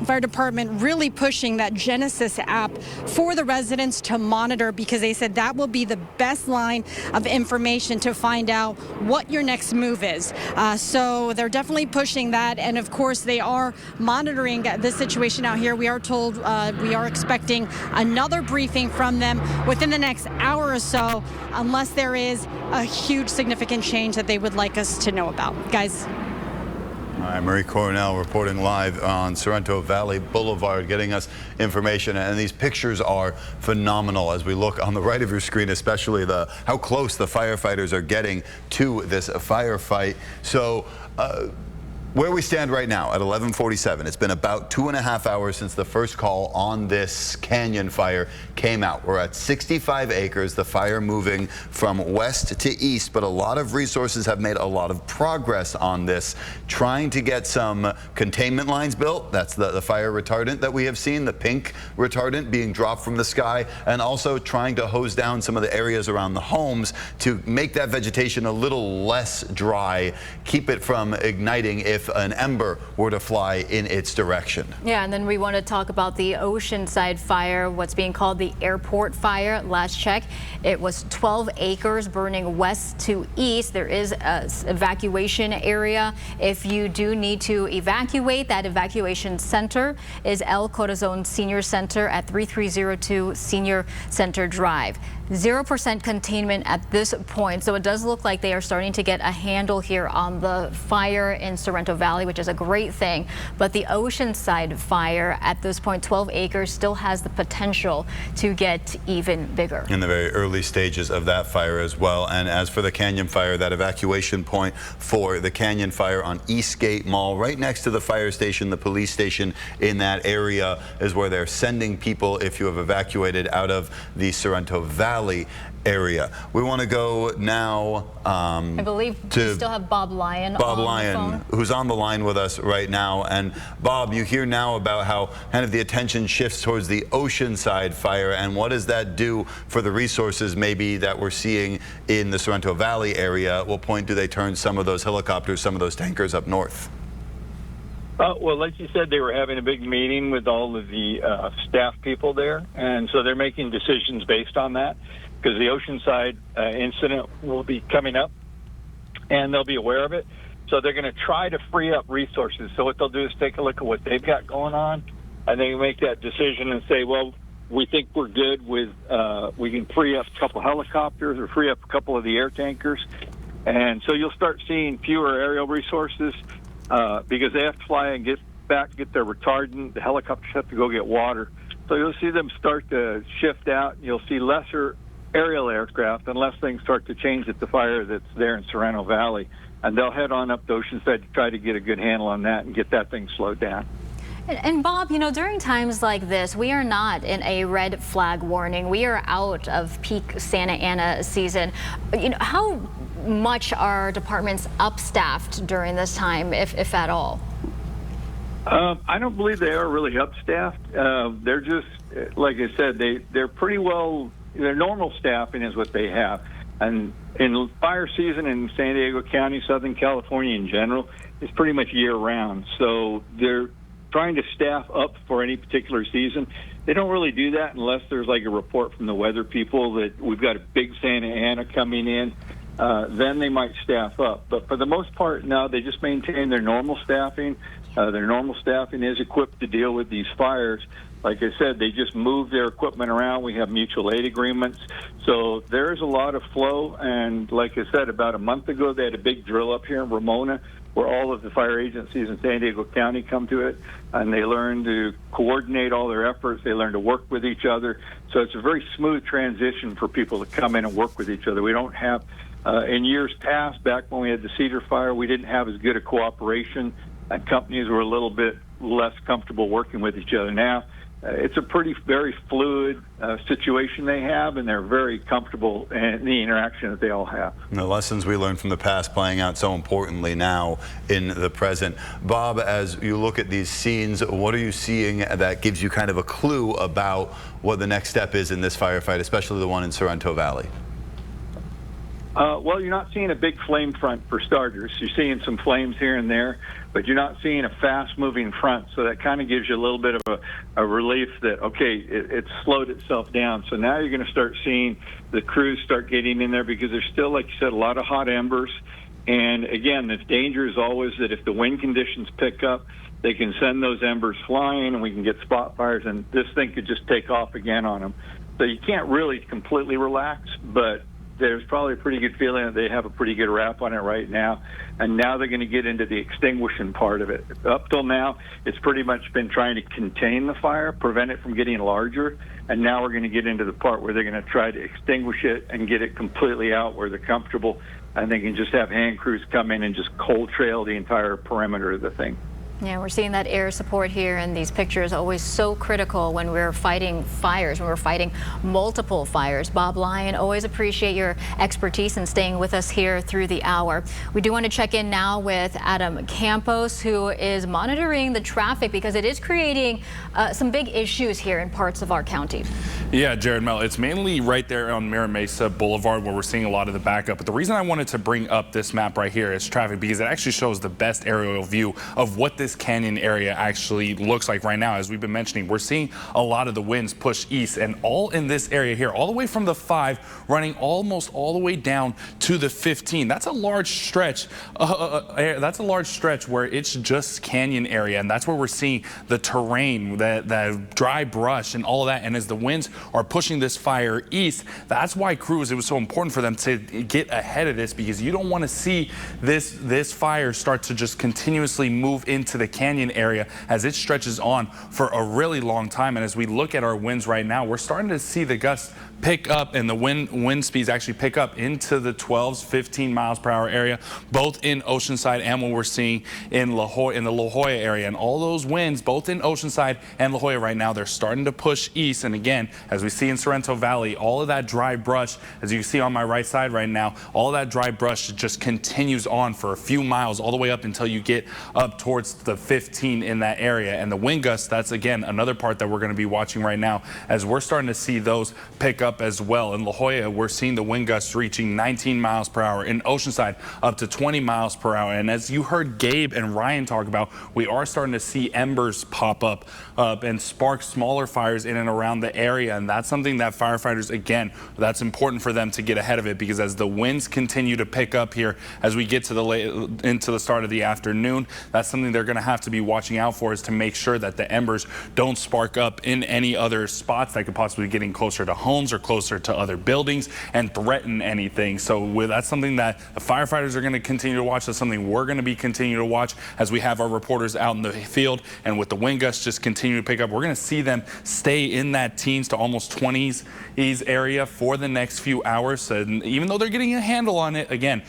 fire department really pushing that Genesis app for the residents to monitor, because they said that will be the best line of information to find out what your next move is. So they're definitely pushing that, and of course they are monitoring this situation out here. We are told we are expecting another briefing from them within the next hour or so, unless there is a huge significant change that they would like us to know about. Guys. All right, Marie Coronel reporting live on Sorrento Valley Boulevard, getting us information. And these pictures are phenomenal as we look on the right of your screen, especially how close the firefighters are getting to this firefight. So where we stand right now at 11:47, it's been about 2.5 hours since the first call on this canyon fire came out. We're at 65 acres, the fire moving from west to east, but a lot of resources have made a lot of progress on this, trying to get some containment lines built. That's the fire retardant that we have seen, the pink retardant being dropped from the sky, and also trying to hose down some of the areas around the homes to make that vegetation a little less dry, keep it from igniting if if an ember were to fly in its direction. Yeah, and then we want to talk about the Oceanside fire, what's being called the airport fire. Last check, it was 12 acres burning west to east. There is an evacuation area. If you do need to evacuate, that evacuation center is El Corazon Senior Center at 3302 Senior Center Drive. 0% containment at this point, so it does look like they are starting to get a handle here on the fire in Sorrento Valley, which is a great thing. But the Oceanside fire at this point, 12 acres, still has the potential to get even bigger. In the very early stages of that fire as well. And as for the Canyon fire, that evacuation point for the Canyon fire on Eastgate Mall, right next to the fire station, the police station in that area is where they're sending people if you have evacuated out of the Sorrento Valley area. We want to go now I believe we still have Bob Lyon on the phone, who's on the line with us right now. And Bob, you hear now about how kind of the attention shifts towards the Oceanside fire, and what does that do for the resources maybe that we're seeing in the Sorrento Valley area? At what point do they turn some of those helicopters, some of those tankers up north? Well, like you said, they were having a big meeting with all of the staff people there, and so they're making decisions based on that, because the Oceanside incident will be coming up, and they'll be aware of it. So they're going to try to free up resources. So what they'll do is take a look at what they've got going on, and they make that decision and say, well, we think we're good with, we can free up a couple helicopters or free up a couple of the air tankers. And so you'll start seeing fewer aerial resources, because they have to fly and get back, get their retardant. The helicopters have to go get water. So you'll see them start to shift out. You'll see lesser aerial aircraft unless things start to change at the fire that's there in Sorrento Valley. And they'll head on up to Oceanside to try to get a good handle on that and get that thing slowed down. And Bob, you know, during times like this, we are not in a red flag warning. We are out of peak Santa Ana season. You know, how much are departments upstaffed during this time, if at all? I don't believe they are really upstaffed. They're just, like I said, they're pretty well, their normal staffing is what they have. And in fire season in San Diego County, Southern California in general, it's pretty much year-round. So they're trying to staff up for any particular season. They don't really do that unless there's like a report from the weather people that we've got a big Santa Ana coming in. Then they might staff up. But for the most part, no, they just maintain their normal staffing. Their normal staffing is equipped to deal with these fires. Like I said, they just move their equipment around. We have mutual aid agreements. So there's a lot of flow. And like I said, about a month ago, they had a big drill up here in Ramona where all of the fire agencies in San Diego County come to it. And they learn to coordinate all their efforts. They learn to work with each other. So it's a very smooth transition for people to come in and work with each other. We don't have, in years past, back when we had the Cedar Fire, we didn't have as good a cooperation. And companies were a little bit less comfortable working with each other. Now, it's a very fluid situation they have, and they're very comfortable in the interaction that they all have. And the lessons we learned from the past playing out so importantly now in the present. Bob, as you look at these scenes, what are you seeing that gives you kind of a clue about what the next step is in this firefight, especially the one in Sorrento Valley? Well, you're not seeing a big flame front for starters. You're seeing some flames here and there, but you're not seeing a fast-moving front. So that kind of gives you a little bit of a relief that, okay, it's slowed itself down. So now you're going to start seeing the crews start getting in there because there's still, like you said, a lot of hot embers. And again, the danger is always that if the wind conditions pick up, they can send those embers flying and we can get spot fires, and this thing could just take off again on them. So you can't really completely relax, but there's probably a pretty good feeling that they have a pretty good wrap on it right now. And now they're going to get into the extinguishing part of it. Up till now, it's pretty much been trying to contain the fire, prevent it from getting larger. And now we're going to get into the part where they're going to try to extinguish it and get it completely out where they're comfortable. And they can just have hand crews come in and just cold trail the entire perimeter of the thing. Yeah, we're seeing that air support here, and these pictures are always so critical when we're fighting fires, when we're fighting multiple fires. Bob Lyon, always appreciate your expertise and staying with us here through the hour. We do want to check in now with Adam Campos, who is monitoring the traffic because it is creating some big issues here in parts of our county. Yeah, Jared, Mel, it's mainly right there on Mira Mesa Boulevard where we're seeing a lot of the backup. But the reason I wanted to bring up this map right here is traffic, because it actually shows the best aerial view of what this canyon area actually looks like right now. As we've been mentioning, we're seeing a lot of the winds push east, and all in this area here, all the way from the 5 running almost all the way down to the 15. That's a large stretch. That's a large stretch where it's just canyon area, and that's where we're seeing the terrain, the dry brush and all of that. And as the winds are pushing this fire east, that's why crews, it was so important for them to get ahead of this, because you don't want to see this fire start to just continuously move into the canyon area as it stretches on for a really long time. And as we look at our winds right now, we're starting to see the gusts pick up, and the wind speeds actually pick up into the 12s, 15 miles per hour area, both in Oceanside and what we're seeing in La Jolla, in the La Jolla area. And all those winds, both in Oceanside and La Jolla right now, they're starting to push east. And again, as we see in Sorrento Valley, all of that dry brush, as you can see on my right side right now, all of that dry brush just continues on for a few miles all the way up until you get up towards the 15 in that area. And the wind gusts, that's again another part that we're going to be watching right now, as we're starting to see those pick up as well. In La Jolla, we're seeing the wind gusts reaching 19 miles per hour. In Oceanside, up to 20 miles per hour. And as you heard Gabe and Ryan talk about, we are starting to see embers pop up and spark smaller fires in and around the area. And that's something that firefighters, again, that's important for them to get ahead of it, because as the winds continue to pick up here as we get to into the start of the afternoon, that's something they're going to have to be watching out for, is to make sure that the embers don't spark up in any other spots that could possibly be getting closer to homes or closer to other buildings and threaten anything. So that's something that the firefighters are going to continue to watch. That's something we're going to be continuing to watch as we have our reporters out in the field. And with the wind gusts just continue to pick up, we're going to see them stay in that teens to almost 20s area for the next few hours. And even though they're getting a handle on it, again,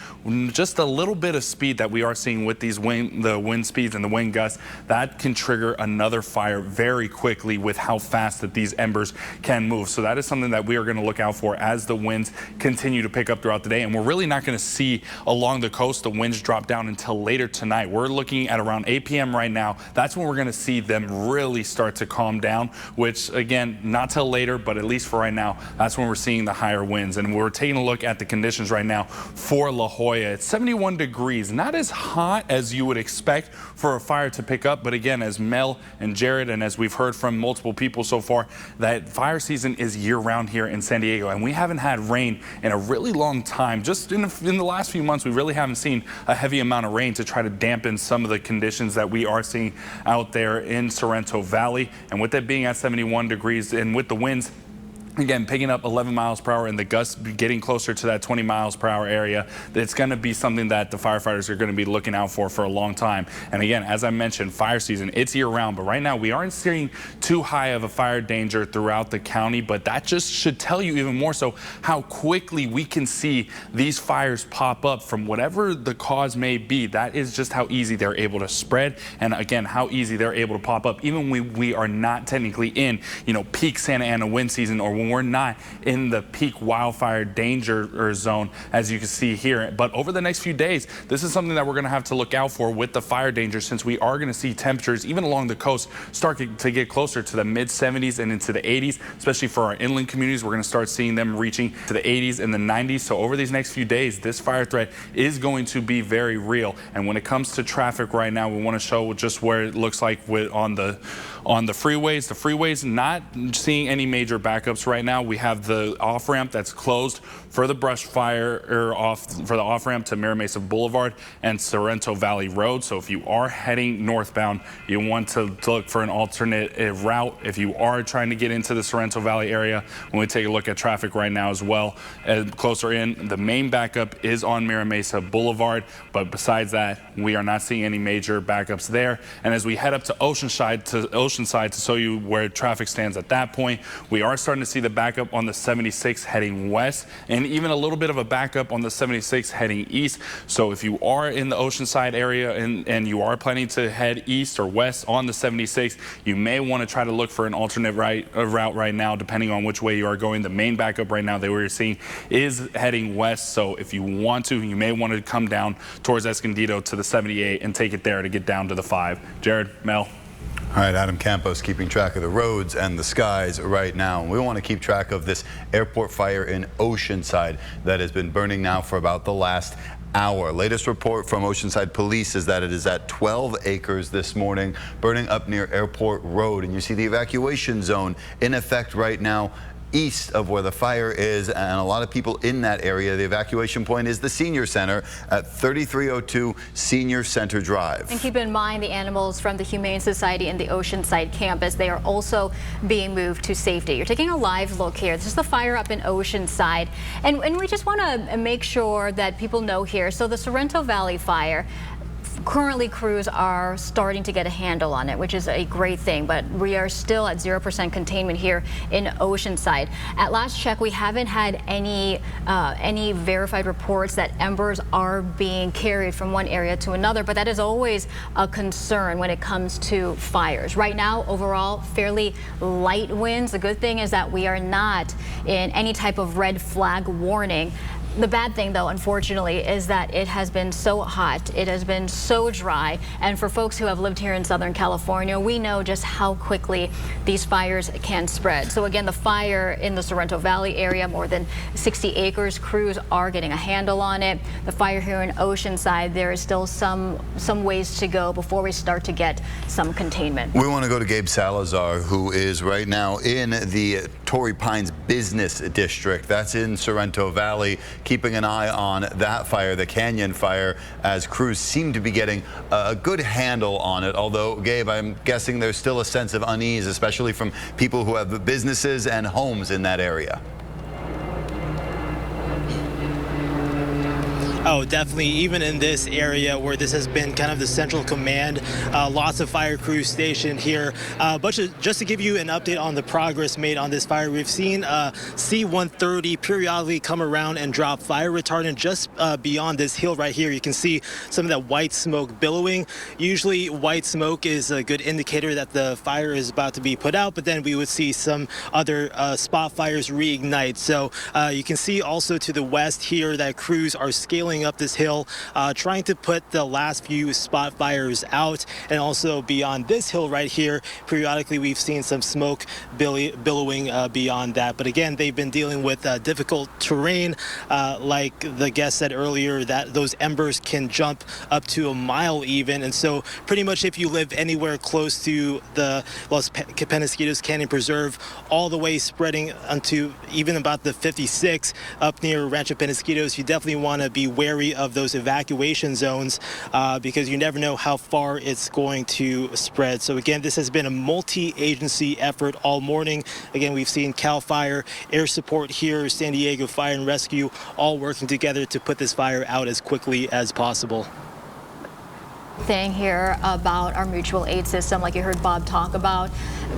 just a little bit of speed that we are seeing with these the wind speeds and the wind gusts, that can trigger another fire very quickly with how fast that these embers can move. So that is something that we are going to look out for as the winds continue to pick up throughout the day. And we're really not going to see along the coast the winds drop down until later tonight. We're looking at around 8 p.m. right now. That's when we're going to see them really start to calm down, which again, not till later, but at least for right now, that's when we're seeing the higher winds. And we're taking a look at the conditions right now for La Jolla. It's 71 degrees, not as hot as you would expect for a fire to pick up. But again, as Mel and Jared, and as we've heard from multiple people so far, that fire season is year-round here in San Diego, and we haven't had rain in a really long time. Just in the last few months, we really haven't seen a heavy amount of rain to try to dampen some of the conditions that we are seeing out there in Sorrento Valley. And with it being at 71 degrees and with the winds again picking up 11 miles per hour and the gusts getting closer to that 20 miles per hour area, it's going to be something that the firefighters are going to be looking out for a long time. And again, as I mentioned, fire season, it's year round, but right now we aren't seeing too high of a fire danger throughout the county. But that just should tell you even more so how quickly we can see these fires pop up from whatever the cause may be. That is just how easy they're able to spread, and again, how easy they're able to pop up even when we are not technically in, peak Santa Ana wind season, or when we're not in the peak wildfire danger zone, as you can see here. But over the next few days, this is something that we're going to have to look out for with the fire danger, since we are going to see temperatures even along the coast start to get closer to the mid 70s and into the 80s, especially for our inland communities. We're going to start seeing them reaching to the 80s and the 90s. So over these next few days, this fire threat is going to be very real. And when it comes to traffic right now, we want to show just where it looks like on the freeways. The freeways, not seeing any major backups right now. We have the off-ramp that's closed for the brush fire, or for the off-ramp to Mira Mesa Boulevard and Sorrento Valley Road. So if you are heading northbound, you want to look for an alternate route. If you are trying to get into the Sorrento Valley area, when we take a look at traffic right now as well, closer in, the main backup is on Mira Mesa Boulevard. But besides that, we are not seeing any major backups there. And as we head up to Oceanside to show you where traffic stands at that point, we are starting to see see the backup on the 76 heading west, and even a little bit of a backup on the 76 heading east. So if you are in the Oceanside area and you are planning to head east or west on the 76, you may want to try to look for an alternate route right now, depending on which way you are going. The main backup right now that we're seeing is heading west. So if you want to, you may want to come down towards Escondido to the 78 and take it there to get down to the 5. Jared, Mel. All right, Adam Campos keeping track of the roads and the skies right now. We want to keep track of this airport fire in Oceanside that has been burning now for about the last hour. Latest report from Oceanside Police is that it is at 12 acres this morning, burning up near Airport Road. And you see the evacuation zone in effect right now east of where the fire is, and a lot of people in that area. The evacuation point is the Senior Center at 3302 Senior Center Drive. And keep in mind the animals from the Humane Society and the Oceanside campus, they are also being moved to safety. You're taking a live look here. This is the fire up in Oceanside, and we just want to make sure that people know here. So the Sorrento Valley fire, currently crews are starting to get a handle on it, which is a great thing, but we are still at 0% containment here in Oceanside. At last check, we haven't had any verified reports that embers are being carried from one area to another, but that is always a concern when it comes to fires. Right now, overall, fairly light winds. The good thing is that we are not in any type of red flag warning. The bad thing, though, unfortunately, is that it has been so hot, it has been so dry, and for folks who have lived here in Southern California, we know just how quickly these fires can spread. So again, the fire in the Sorrento Valley area, more than 60 acres, crews are getting a handle on it. The fire here in Oceanside, there is still some ways to go before we start to get some containment. We want to go to Gabe Salazar, who is right now in the Torrey Pines Business District. That's in Sorrento Valley, keeping an eye on that fire, the Canyon fire, as crews seem to be getting a good handle on it. Although, Gabe, I'm guessing there's still a sense of unease, especially from people who have businesses and homes in that area. Oh, definitely. Even in this area where this has been kind of the central command, lots of fire crews stationed here. But just to give you an update on the progress made on this fire, we've seen C-130 periodically come around and drop fire retardant just beyond this hill right here. You can see some of that white smoke billowing. Usually white smoke is a good indicator that the fire is about to be put out, but then we would see some other spot fires reignite. So you can see also to the west here that crews are scaling up this hill, trying to put the last few spot fires out. And also beyond this hill right here, periodically we've seen some smoke billowing beyond that. But again, they've been dealing with difficult terrain. Like the guest said earlier, that those embers can jump up to a mile even. And so pretty much if you live anywhere close to the Los Penasquitos Canyon Preserve, all the way spreading onto even about the 56 up near Rancho Penasquitos, you definitely want to be wary of those evacuation zones because you never know how far it's going to spread. So again, this has been a multi-agency effort all morning. Again, we've seen CAL FIRE, Air Support here, San Diego Fire and Rescue, all working together to put this fire out as quickly as possible. Thing here about our mutual aid system, like you heard Bob talk about.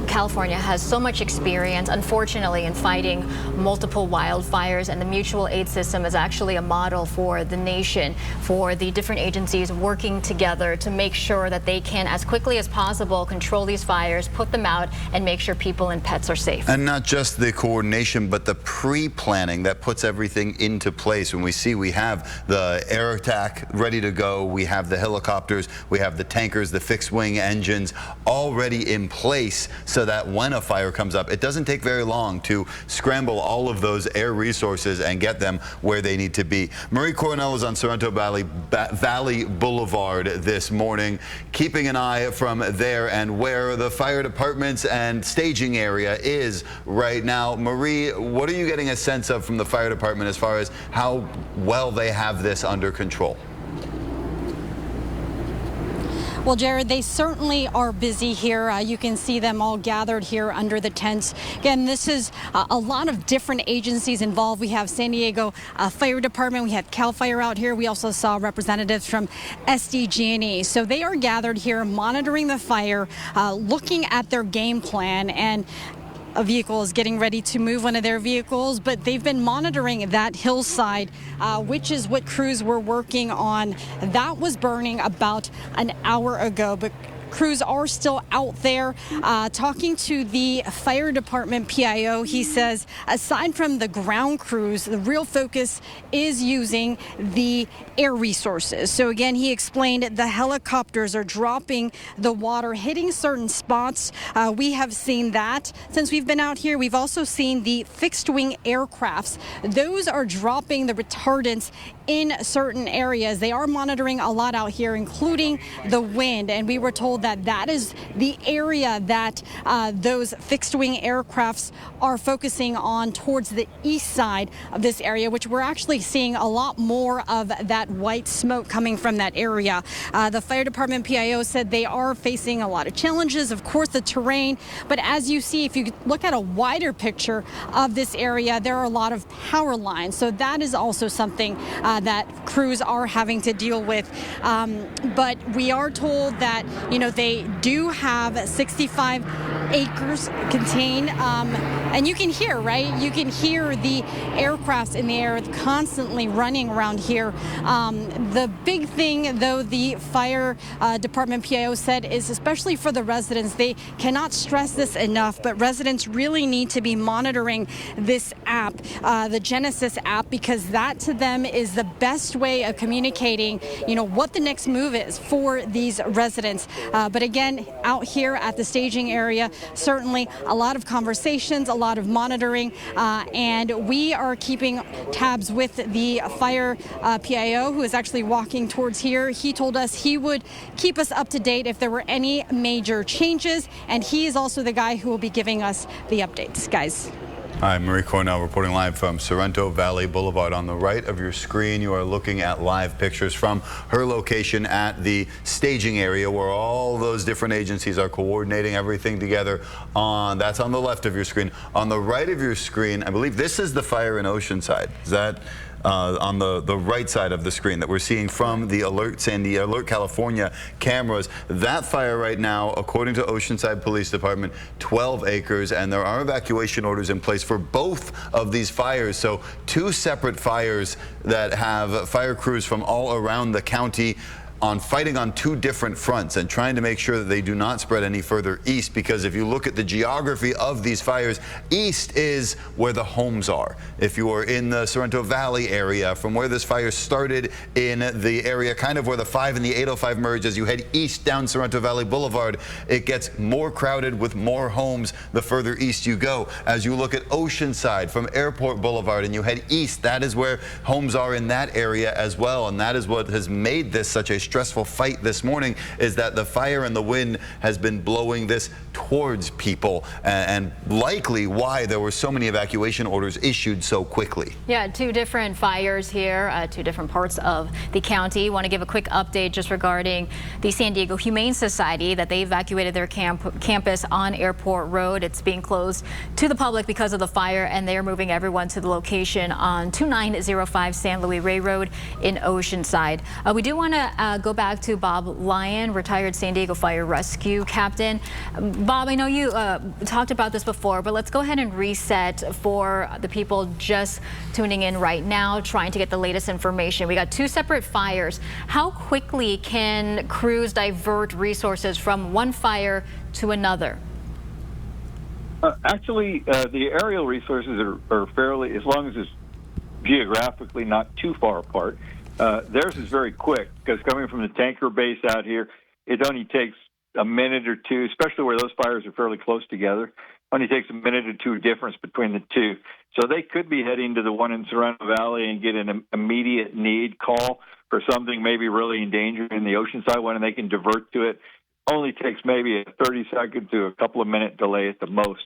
California has so much experience, unfortunately, in fighting multiple wildfires, and the mutual aid system is actually a model for the nation, for the different agencies working together to make sure that they can, as quickly as possible, control these fires, put them out, and make sure people and pets are safe. And not just the coordination, but the pre-planning that puts everything into place. When we have the air attack ready to go, we have the helicopters, we have the tankers, the fixed-wing engines already in place, so that when a fire comes up, it doesn't take very long to scramble all of those air resources and get them where they need to be. Marie Coronel is on Sorrento Valley Boulevard this morning, keeping an eye from there and where the fire departments and staging area is right now. Marie, what are you getting a sense of from the fire department as far as how well they have this under control? Well, Jared, they certainly are busy here. You can see them all gathered here under the tents. Again, this is a lot of different agencies involved. We have San Diego Fire Department. We had CAL FIRE out here. We also saw representatives from SDG&E. So they are gathered here monitoring the fire, looking at their game plan, and vehicle is getting ready to move one of their vehicles, but they've been monitoring that hillside, which is what crews were working on. That was burning about an hour ago, but crews are still out there. Talking to the fire department PIO, he says aside from the ground crews, the real focus is using the air resources. So again, he explained the helicopters are dropping the water, hitting certain spots. We have seen that since we've been out here. We've also seen the fixed wing aircrafts. Those are dropping the retardants in certain areas. They are monitoring a lot out here, including the wind, and we were told that that is the area that those fixed wing aircrafts are focusing on towards the east side of this area, which we're actually seeing a lot more of that white smoke coming from that area. The fire department PIO said they are facing a lot of challenges, of course, the terrain, but as you see, if you look at a wider picture of this area, there are a lot of power lines. So that is also something that crews are having to deal with. But we are told that, they do have 65 acres contained. And you can hear, right? You can hear the aircrafts in the air constantly running around here. The big thing, though, the fire department PIO said is, especially for the residents, they cannot stress this enough, but residents really need to be monitoring this app, the Genesis app, because that to them is the best way of communicating, what the next move is for these residents. But again, out here at the staging area, certainly a lot of conversations, a lot of monitoring, and we are keeping tabs with the fire PIO, who is actually walking towards here. He told us he would keep us up to date if there were any major changes, and he is also the guy who will be giving us the updates. Guys. Hi, Marie Cornell reporting live from Sorrento Valley Boulevard. On the right of your screen, you are looking at live pictures from her location at the staging area where all those different agencies are coordinating everything together. That's on the left of your screen. On the right of your screen, I believe this is the fire in Oceanside. Is that on the right side of the screen that we're seeing from the Alert California cameras? That fire right now, according to Oceanside Police Department, 12 acres, and there are evacuation orders in place for both of these fires. So two separate fires that have fire crews from all around the county fighting on two different fronts and trying to make sure that they do not spread any further east, because if you look at the geography of these fires, east is where the homes are. If you are in the Sorrento Valley area, from where this fire started in the area kind of where the 5 and the 805 merge, as you head east down Sorrento Valley Boulevard, it gets more crowded with more homes the further east you go. As you look at Oceanside from Airport Boulevard and you head east, that is where homes are in that area as well, and that is what has made this such a stressful fight this morning, is that the fire and the wind has been blowing this towards people, and likely why there were so many evacuation orders issued so quickly. Yeah, two different fires here, two different parts of the county. Want to give a quick update just regarding the San Diego Humane Society, that they evacuated their campus on Airport Road. It's being closed to the public because of the fire, and they're moving everyone to the location on 2905 San Luis Rey Road in Oceanside. We do want to go back to Bob Lyon, retired San Diego Fire Rescue Captain. Bob, I know you talked about this before, but let's go ahead and reset for the people just tuning in right now, trying to get the latest information. We got two separate fires. How quickly can crews divert resources from one fire to another? Actually, the aerial resources are fairly, as long as it's geographically not too far apart. Theirs is very quick, because coming from the tanker base out here, it only takes a minute or two, especially where those fires are fairly close together. Only takes a minute or two difference between the two. So they could be heading to the one in Sorrento Valley and get an immediate need call for something maybe really in danger in the Oceanside one, and they can divert to it. Only takes maybe a 30-second to a couple of minute delay at the most.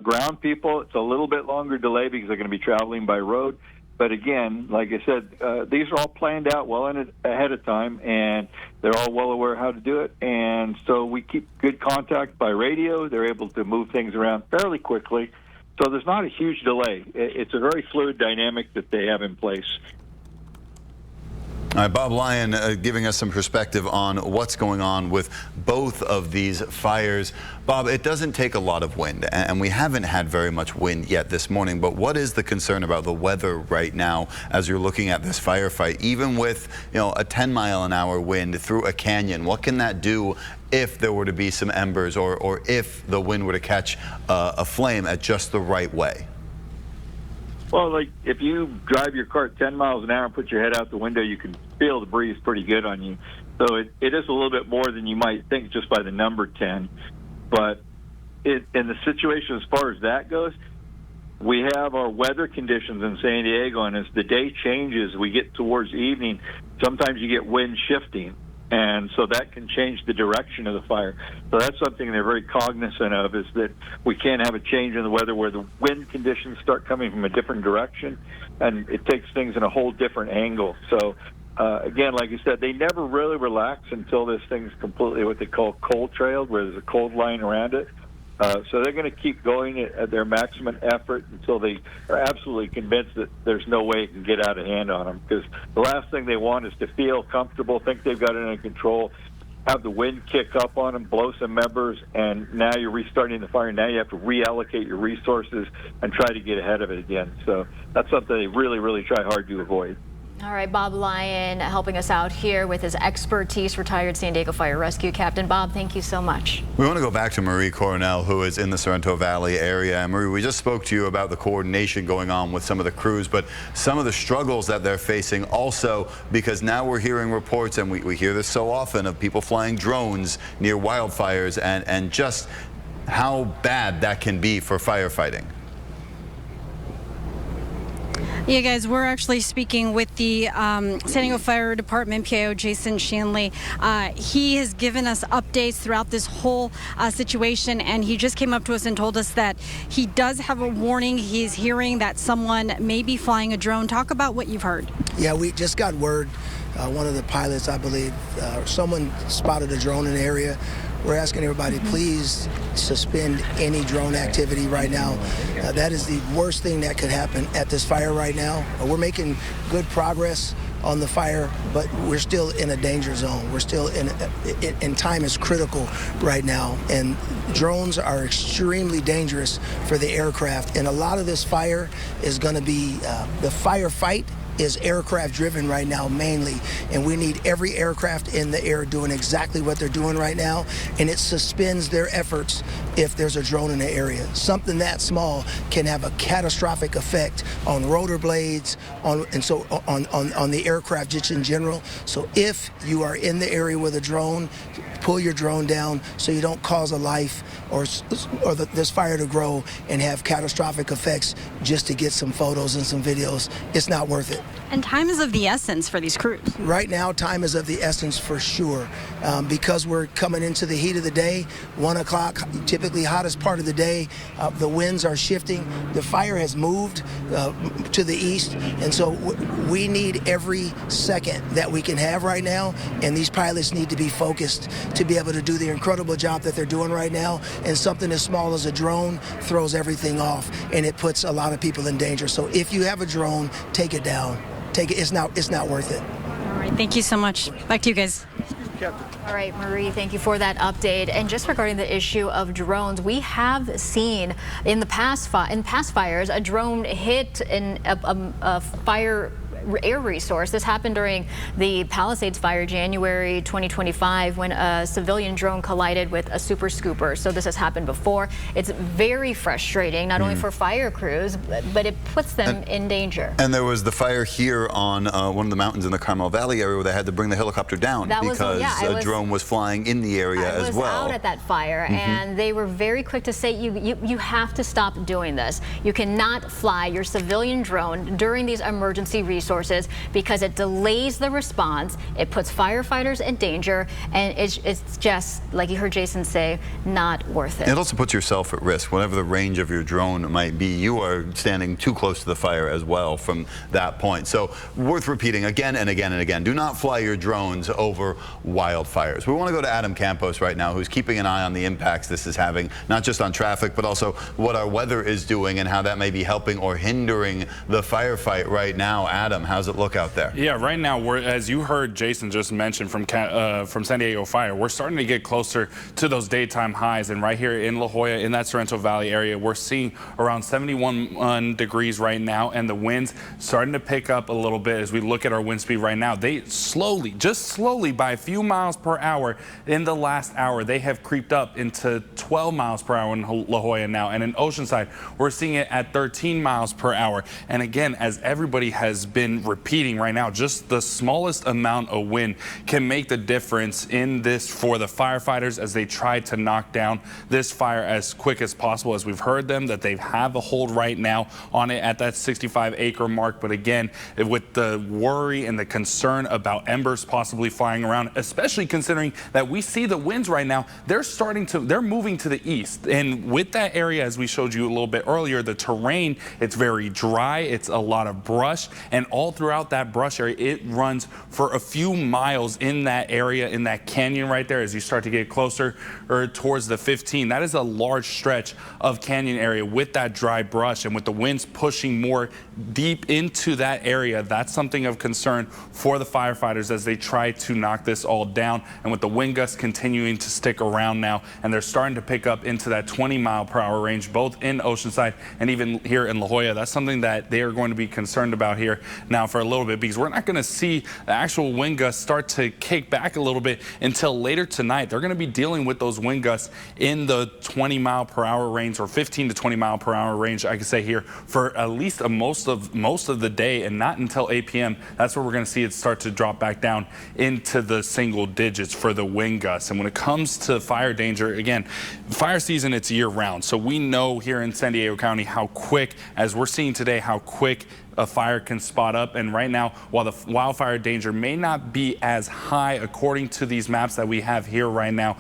Ground people, it's a little bit longer delay because they're going to be traveling by road. But again, like I said, these are all planned out well ahead of time, and they're all well aware how to do it. And so we keep good contact by radio. They're able to move things around fairly quickly. So there's not a huge delay. It's a very fluid dynamic that they have in place. All right, Bob Lyon giving us some perspective on what's going on with both of these fires. Bob, it doesn't take a lot of wind, and we haven't had very much wind yet this morning, but what is the concern about the weather right now as you're looking at this firefight? Even with, you know, a 10-mile-an-hour wind through a canyon, what can that do if there were to be some embers, or if the wind were to catch a flame at just the right way? Well, like if you drive your car at 10 miles an hour and put your head out the window, you can feel the breeze pretty good on you. So it is a little bit more than you might think just by the number 10. But in the situation as far as that goes, we have our weather conditions in San Diego, and as the day changes, we get towards evening, sometimes you get wind shifting. And so that can change the direction of the fire. So that's something they're very cognizant of, is that we can't have a change in the weather where the wind conditions start coming from a different direction, and it takes things in a whole different angle. So, again, like you said, they never really relax until this thing's completely what they call cold trailed, where there's a cold line around it. So they're going to keep going at their maximum effort until they are absolutely convinced that there's no way it can get out of hand on them. Because the last thing they want is to feel comfortable, think they've got it under control, have the wind kick up on them, blow some members, and now you're restarting the fire. Now you have to reallocate your resources and try to get ahead of it again. So that's something they really, really try hard to avoid. All right, Bob Lyon helping us out here with his expertise, retired San Diego Fire Rescue Captain. Bob, thank you so much. We want to go back to Marie Coronel, who is in the Sorrento Valley area. And Marie, we just spoke to you about the coordination going on with some of the crews, but some of the struggles that they're facing also, because now we're hearing reports, and we hear this so often, of people flying drones near wildfires, and just how bad that can be for firefighting. Yeah, guys, we're actually speaking with the San Diego Fire Department PIO, Jason Shanley. He has given us updates throughout this whole situation, and he just came up to us and told us that he does have a warning. He's hearing that someone may be flying a drone. Talk about what you've heard. Yeah, we just got word. One of the pilots, I believe, someone spotted a drone in the area. We're asking everybody, please suspend any drone activity right now. That is the worst thing that could happen at this fire right now. We're making good progress on the fire, but we're still in a danger zone. We're still in time is critical right now, and drones are extremely dangerous for the aircraft. And a lot of this fire is going to be the firefight is aircraft driven right now mainly, and we need every aircraft in the air doing exactly what they're doing right now, and it suspends their efforts if there's a drone in the area. Something that small can have a catastrophic effect on rotor blades, on the aircraft just in general. So if you are in the area with a drone, pull your drone down so you don't cause a life or this fire to grow and have catastrophic effects just to get some photos and some videos. It's not worth it. And time is of the essence for these crews. Right now, time is of the essence for sure. Because we're coming into the heat of the day, 1 o'clock, typically hottest part of the day, the winds are shifting. The fire has moved to the east, and so we need every second that we can have right now, and these pilots need to be focused to be able to do the incredible job that they're doing right now. And something as small as a drone throws everything off, and it puts a lot of people in danger. So if you have a drone, take it down. Take it. It's not worth it. All right. Thank you so much. Back to you guys. All right, Marie, thank you for that update. And just regarding the issue of drones, we have seen in the past fires a drone hit a fire air resource. This happened during the Palisades fire, January 2025, when a civilian drone collided with a super scooper. So this has happened before. It's very frustrating, not only for fire crews, but it puts them in danger. And there was the fire here on one of the mountains in the Carmel Valley area where they had to bring the helicopter down because a drone was flying in the area as well. I was out at that fire, and they were very quick to say, you have to stop doing this. You cannot fly your civilian drone during these emergency resources because it delays the response, it puts firefighters in danger, and it's just, like you heard Jason say, not worth it. It also puts yourself at risk. Whatever the range of your drone might be, you are standing too close to the fire as well from that point. So worth repeating again and again and again, do not fly your drones over wildfires. We want to go to Adam Campos right now, who's keeping an eye on the impacts this is having, not just on traffic, but also what our weather is doing and how that may be helping or hindering the firefight right now. Adam, Adam, how's it look out there? Yeah, right now, as you heard Jason just mention from San Diego Fire, we're starting to get closer to those daytime highs. And right here in La Jolla, in that Sorrento Valley area, we're seeing around 71 degrees right now, and the winds starting to pick up a little bit as we look at our wind speed right now. They slowly, just slowly, by a few miles per hour in the last hour, they have creeped up into 12 miles per hour in La Jolla now. And in Oceanside, we're seeing it at 13 miles per hour. And again, as everybody has been repeating right now, just the smallest amount of wind can make the difference in this for the firefighters as they try to knock down this fire as quick as possible. As we've heard them that they have a hold right now on it at that 65-acre mark. But again, with the worry and the concern about embers possibly flying around, especially considering that we see the winds right now, they're moving to the east. And with that area, as we showed you a little bit earlier, the terrain, it's very dry. It's a lot of brush, and all throughout that brush area, it runs for a few miles in that area, in that canyon right there. As you start to get closer or towards the 15, that is a large stretch of canyon area with that dry brush, and with the winds pushing more deep into that area, that's something of concern for the firefighters as they try to knock this all down. And with the wind gusts continuing to stick around now, and they're starting to pick up into that 20-mile-per-hour range, both in Oceanside and even here in La Jolla, that's something that they are going to be concerned about here now for a little bit, because we're not going to see the actual wind gusts start to kick back a little bit until later tonight. They're going to be dealing with those wind gusts in the 20-mile-per-hour range, or 15 to 20-mile-per-hour range, I could say here, for at least most of the day, and not until 8 p.m. That's where we're going to see it start to drop back down into the single digits for the wind gusts. And when it comes to fire danger, again, fire season, it's year-round. So we know here in San Diego County how quick, as we're seeing today, how quick a fire can spot up. And right now, while the wildfire danger may not be as high according to these maps that we have here right now,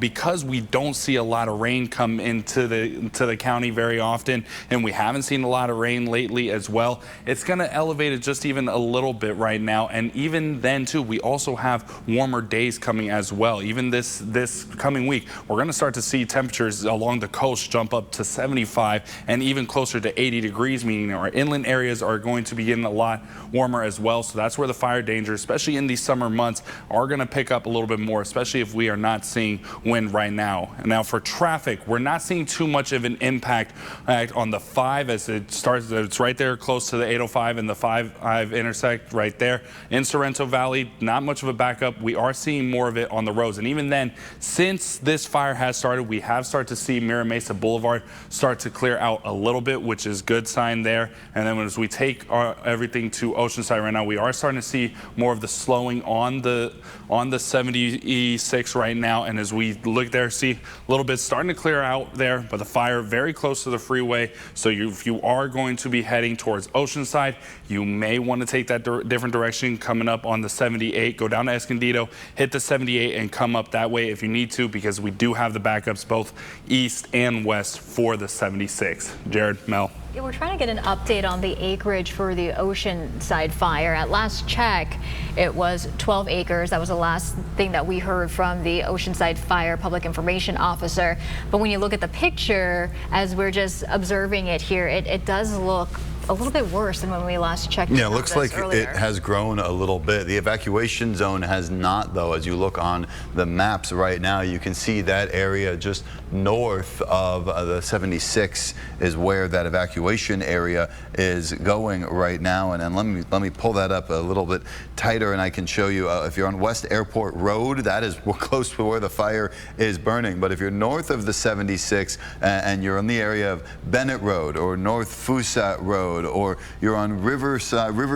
because we don't see a lot of rain come into the county very often, and we haven't seen a lot of rain lately as well, it's going to elevate it just even a little bit right now. And even then too, we also have warmer days coming as well. Even this coming week, we're going to start to see temperatures along the coast jump up to 75 and even closer to 80 degrees, meaning our inland areas are going to be getting a lot warmer as well. So that's where the fire danger, especially in these summer months, are going to pick up a little bit more, especially if we are not seeing wind right now. And now for traffic, we're not seeing too much of an impact on the 5 as it starts. It's right there close to the 805 and the 5 intersect right there in Sorrento Valley. Not much of a backup. We are seeing more of it on the roads. And even then, since this fire has started, we have started to see Mira Mesa Boulevard start to clear out a little bit, which is good sign there. And then as we take everything to Oceanside right now, we are starting to see more of the slowing on the 76 right now. And as we look there, see a little bit starting to clear out there, but the fire very close to the freeway. So if you are going to be heading towards Oceanside, you may want to take that different direction coming up on the 78, go down to Escondido, hit the 78 and come up that way if you need to, because we do have the backups both east and west for the 76. Jared, Mel. Yeah, we're trying to get an update on the acreage for the Oceanside fire. At last check, it was 12 acres. That was the last thing that we heard from the Oceanside Fire Public Information Officer. But when you look at the picture, as we're just observing it here, it does look a little bit worse than when we last checked. Yeah, it looks like it has grown a little bit. The evacuation zone has not, though. As you look on the maps right now, you can see that area just north of the 76 is where that evacuation area is going right now. And then let me pull that up a little bit tighter, and I can show you if you're on West Airport Road, that is close to where the fire is burning. But if you're north of the 76 and you're in the area of Bennett Road or North Fusat Road, or you're on River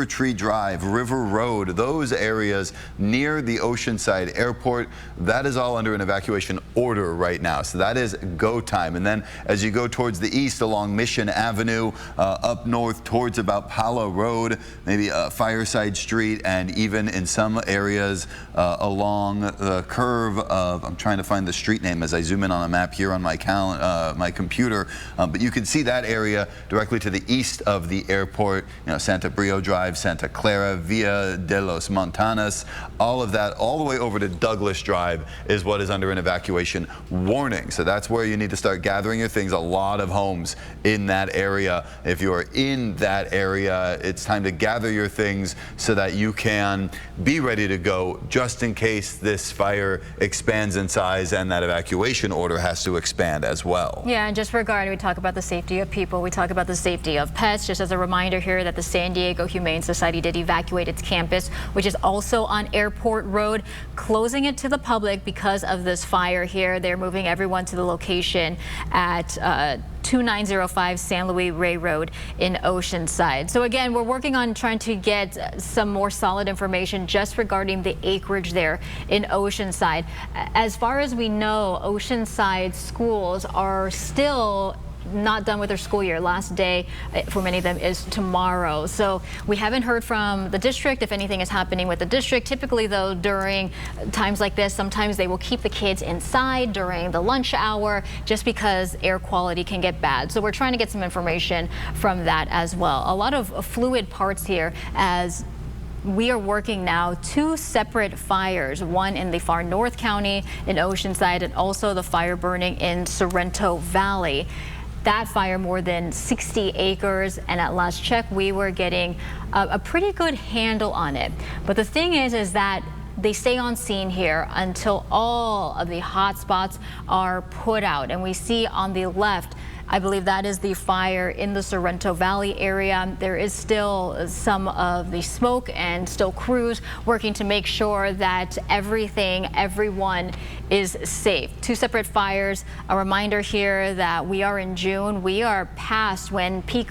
Tree Drive, River Road, those areas near the Oceanside Airport, that is all under an evacuation order right now. So that is go time. And then as you go towards the east along Mission Avenue, up north towards about Pala Road, maybe Fireside Street, and even in some areas along the curve of, I'm trying to find the street name as I zoom in on a map here on my computer, but you can see that area directly to the east of of the airport, Santa Brio Drive, Santa Clara, Via de los Montanas, all of that, all the way over to Douglas Drive is what is under an evacuation warning. So that's where you need to start gathering your things. A lot of homes in that area. If you are in that area, it's time to gather your things so that you can be ready to go just in case this fire expands in size and that evacuation order has to expand as well. Yeah, and just regarding, we talk about the safety of people, we talk about the safety of pets. Just as a reminder here that the San Diego Humane Society did evacuate its campus, which is also on Airport Road, closing it to the public because of this fire here. They're moving everyone to the location at 2905 San Luis Rey Road in Oceanside. So again, we're working on trying to get some more solid information just regarding the acreage there in Oceanside. As far as we know, Oceanside schools are still not done with their school year. Last day for many of them is tomorrow. So we haven't heard from the district if anything is happening with the district. Typically though, during times like this, sometimes they will keep the kids inside during the lunch hour just because air quality can get bad. So we're trying to get some information from that as well. A lot of fluid parts here as we are working now 2 separate fires, one in the far north county in Oceanside and also the fire burning in Sorrento Valley. That fire more than 60 acres, and at last check we were getting a pretty good handle on it. But the thing is that they stay on scene here until all of the hot spots are put out. And we see on the left, I believe that is the fire in the Sorrento Valley area. There is still some of the smoke and still crews working to make sure that everyone is safe. 2 separate fires. A reminder here that we are in June. We are past when peak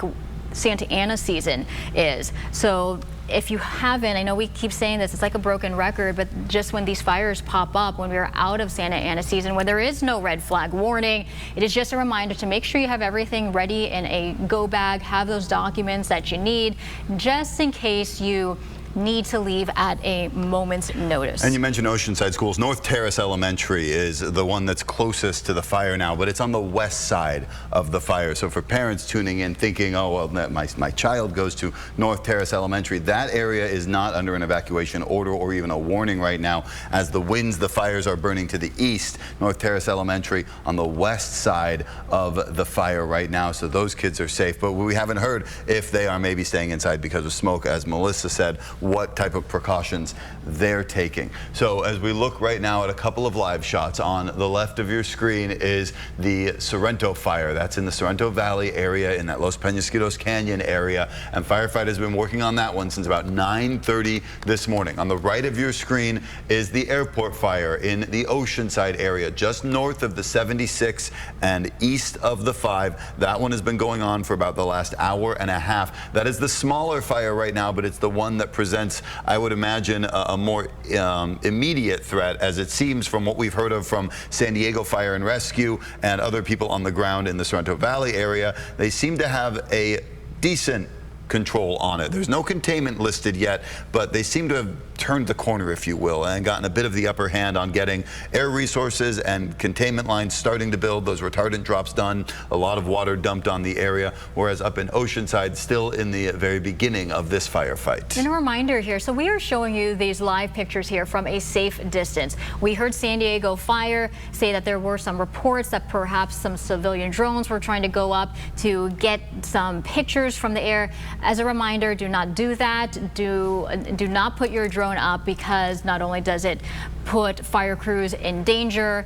Santa Ana season is. So if you haven't, I know we keep saying this, it's like a broken record, but just when these fires pop up, when we're out of Santa Ana season, when there is no red flag warning, it is just a reminder to make sure you have everything ready in a go bag, have those documents that you need, just in case you need to leave at a moment's notice. And you mentioned Oceanside schools. North Terrace Elementary is the one that's closest to the fire now, but it's on the west side of the fire. So for parents tuning in thinking, oh, well, my child goes to North Terrace Elementary, that area is not under an evacuation order or even a warning right now as the fires are burning to the east. North Terrace Elementary on the west side of the fire right now. So those kids are safe, but we haven't heard if they are maybe staying inside because of smoke, as Melissa said, what type of precautions they're taking. So as we look right now at a couple of live shots, on the left of your screen is the Sorrento fire. That's in the Sorrento Valley area in that Los Penasquitos Canyon area, and firefighters have been working on that one since about 9:30 this morning. On the right of your screen is the airport fire in the Oceanside area, just north of the 76 and east of the 5. That one has been going on for about the last hour and a half. That is the smaller fire right now, but it's the one that presents, I would imagine, a more immediate threat, as it seems from what we've heard of from San Diego Fire and Rescue and other people on the ground in the Sorrento Valley area. They seem to have a decent control on it. There's no containment listed yet, but they seem to have turned the corner, if you will, and gotten a bit of the upper hand on getting air resources and containment lines starting to build, those retardant drops done, a lot of water dumped on the area, whereas up in Oceanside, still in the very beginning of this firefight. And a reminder here, so we are showing you these live pictures here from a safe distance. We heard San Diego Fire say that there were some reports that perhaps some civilian drones were trying to go up to get some pictures from the air. As a reminder, do not do that. Do not put your drone up, because not only does it put fire crews in danger,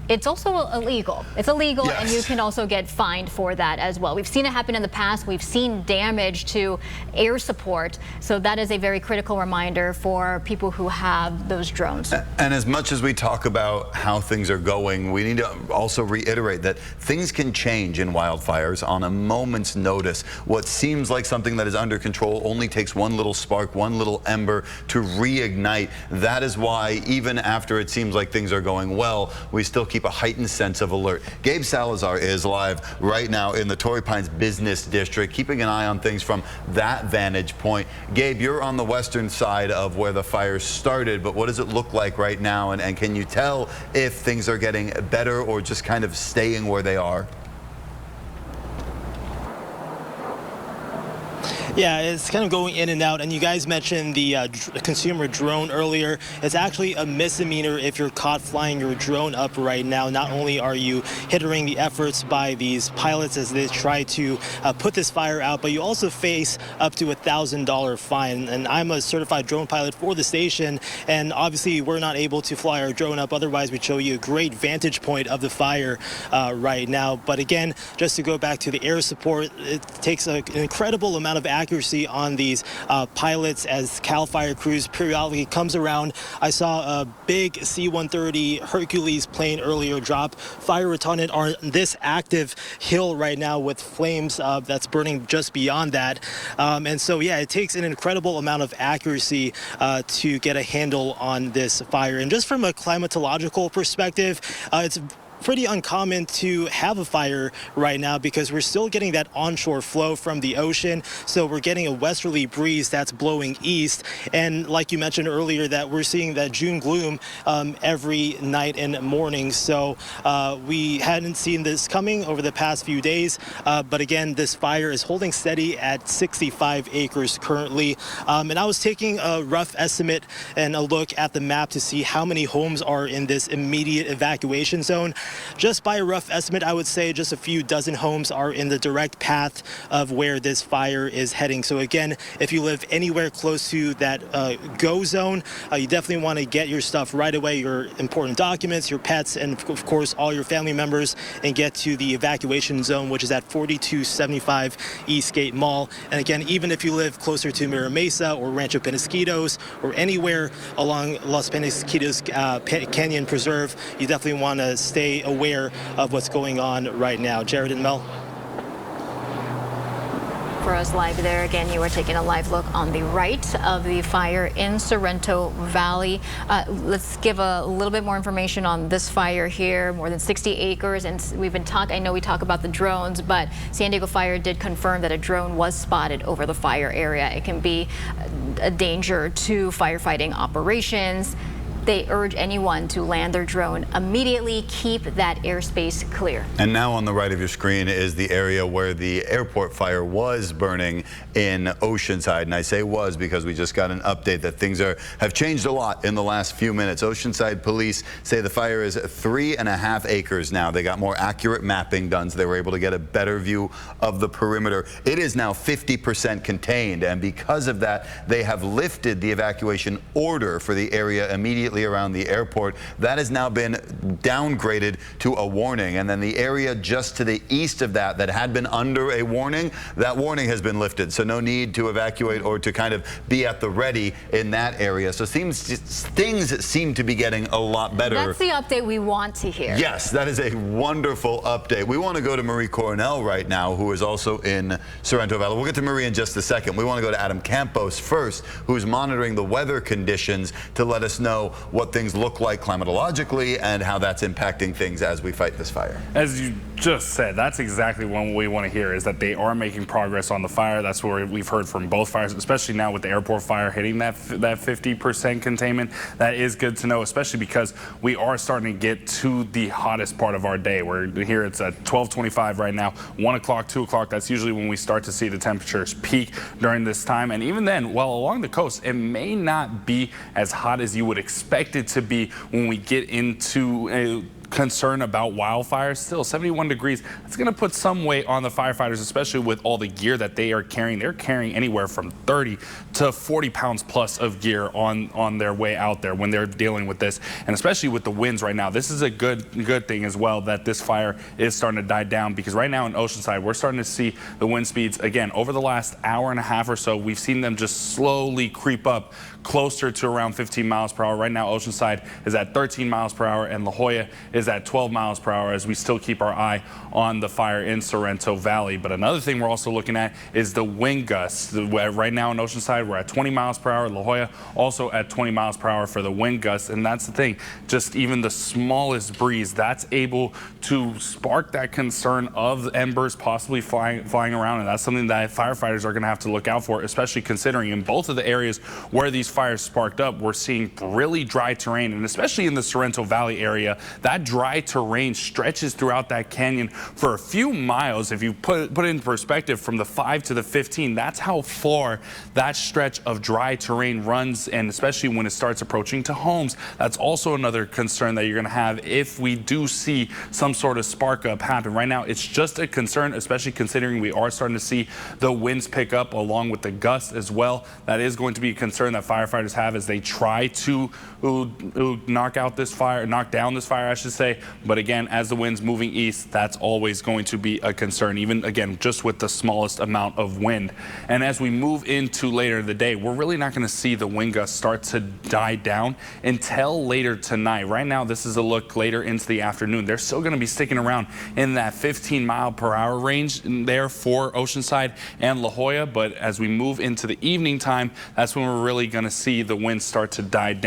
it's also illegal. It's illegal, yes. And you can also get fined for that as well. We've seen it happen in the past. We've seen damage to air support. So that is a very critical reminder for people who have those drones. And as much as we talk about how things are going, we need to also reiterate that things can change in wildfires on a moment's notice. What seems like something that is under control only takes one little spark, one little ember to reignite. That is why even after it seems like things are going well, we still keep a heightened sense of alert. Gabe Salazar is live right now in the Torrey Pines Business District, keeping an eye on things from that vantage point. Gabe, you're on the western side of where the fire started, but what does it look like right now? And can you tell if things are getting better or just kind of staying where they are? Yeah, it's kind of going in and out. And you guys mentioned the consumer drone earlier. It's actually a misdemeanor if you're caught flying your drone up right now. Not only are you hindering the efforts by these pilots as they try to put this fire out, but you also face up to $1,000 fine. And I'm a certified drone pilot for the station, and obviously we're not able to fly our drone up. Otherwise, we'd show you a great vantage point of the fire right now. But again, just to go back to the air support, it takes an incredible amount of accuracy on these pilots as CAL FIRE crews periodically comes around. I saw a big C-130 Hercules plane earlier drop fire retardant on this active hill right now with flames that's burning just beyond that. And so, yeah, it takes an incredible amount of accuracy to get a handle on this fire. And just from a climatological perspective, it's pretty uncommon to have a fire right now because we're still getting that onshore flow from the ocean. So we're getting a westerly breeze that's blowing east. And like you mentioned earlier, that we're seeing that June gloom every night and morning. So we hadn't seen this coming over the past few days. But again, this fire is holding steady at 65 acres currently. And I was taking a rough estimate and a look at the map to see how many homes are in this immediate evacuation zone. Just by a rough estimate, I would say just a few dozen homes are in the direct path of where this fire is heading. So again, if you live anywhere close to that go zone, you definitely want to get your stuff right away, your important documents, your pets, and of course all your family members, and get to the evacuation zone, which is at 4275 Eastgate Mall. And again, even if you live closer to Mira Mesa or Rancho Penasquitos or anywhere along Los Penasquitos Canyon Preserve, you definitely want to stay aware of what's going on right now. Jared and Mel. For us live there, again, you are taking a live look on the right of the fire in Sorrento Valley. Let's give a little bit more information on this fire here, more than 60 acres. And we've been I know we talk about the drones, but San Diego Fire did confirm that a drone was spotted over the fire area. It can be a danger to firefighting operations. They urge anyone to land their drone immediately. Keep that airspace clear. And now on the right of your screen is the area where the airport fire was burning in Oceanside. And I say was because we just got an update that things have changed a lot in the last few minutes. Oceanside police say the fire is 3.5 acres now. They got more accurate mapping done, so they were able to get a better view of the perimeter. It is now 50% contained, and because of that, they have lifted the evacuation order for the area immediately around the airport. That has now been downgraded to a warning, and then the area just to the east of that had been under a warning, that warning has been lifted, so no need to evacuate or to kind of be at the ready in that area. So things seem to be getting a lot better. That's the update we want to hear. Yes, that is a wonderful update. We want to go to Marie Coronel right now, who is also in Sorrento Valley. We'll get to Marie in just a second. We want to go to Adam Campos first, who's monitoring the weather conditions to let us know what things look like climatologically and how that's impacting things as we fight this fire. As you just said, that's exactly what we want to hear, is that they are making progress on the fire. That's what we've heard from both fires, especially now with the airport fire hitting that 50% containment. That is good to know, especially because we are starting to get to the hottest part of our day. We're here, it's at 12:25 right now, 1 o'clock, 2 o'clock. That's usually when we start to see the temperatures peak during this time. And even then, well, along the coast, it may not be as hot as you would expect it to be when we get into a concern about wildfires. Still 71 degrees. It's going to put some weight on the firefighters, especially with all the gear that they are carrying. They're carrying anywhere from 30 to 40 pounds plus of gear on their way out there when they're dealing with this, and especially with the winds right now. This is a good thing as well, that this fire is starting to die down, because right now in Oceanside we're starting to see the wind speeds again over the last hour and a half or so. We've seen them just slowly creep up closer to around 15 miles per hour. Right now Oceanside is at 13 miles per hour and La Jolla is at 12 miles per hour, as we still keep our eye on the fire in Sorrento Valley. But another thing we're also looking at is the wind gusts. Right now in Oceanside we're at 20 miles per hour. La Jolla also at 20 miles per hour for the wind gusts. And that's the thing, just even the smallest breeze, that's able to spark that concern of embers possibly flying around. And that's something that firefighters are going to have to look out for, especially considering in both of the areas where these fires sparked up, we're seeing really dry terrain, and especially in the Sorrento Valley area, that that dry terrain stretches throughout that canyon for a few miles. If you put it in perspective, from the 5 to the 15, that's how far that stretch of dry terrain runs, and especially when it starts approaching to homes. That's also another concern that you're going to have if we do see some sort of spark up happen. Right now, it's just a concern, especially considering we are starting to see the winds pick up along with the gusts as well. That is going to be a concern that firefighters have as they try to knock down this fire, I should say. But again, as the wind's moving east, that's always going to be a concern, even again, just with the smallest amount of wind. And as we move into later in the day, we're really not going to see the wind gusts start to die down until later tonight. Right now, this is a look later into the afternoon. They're still going to be sticking around in that 15-mile-per-hour range there for Oceanside and La Jolla. But as we move into the evening time, that's when we're really going to see the winds start to die down.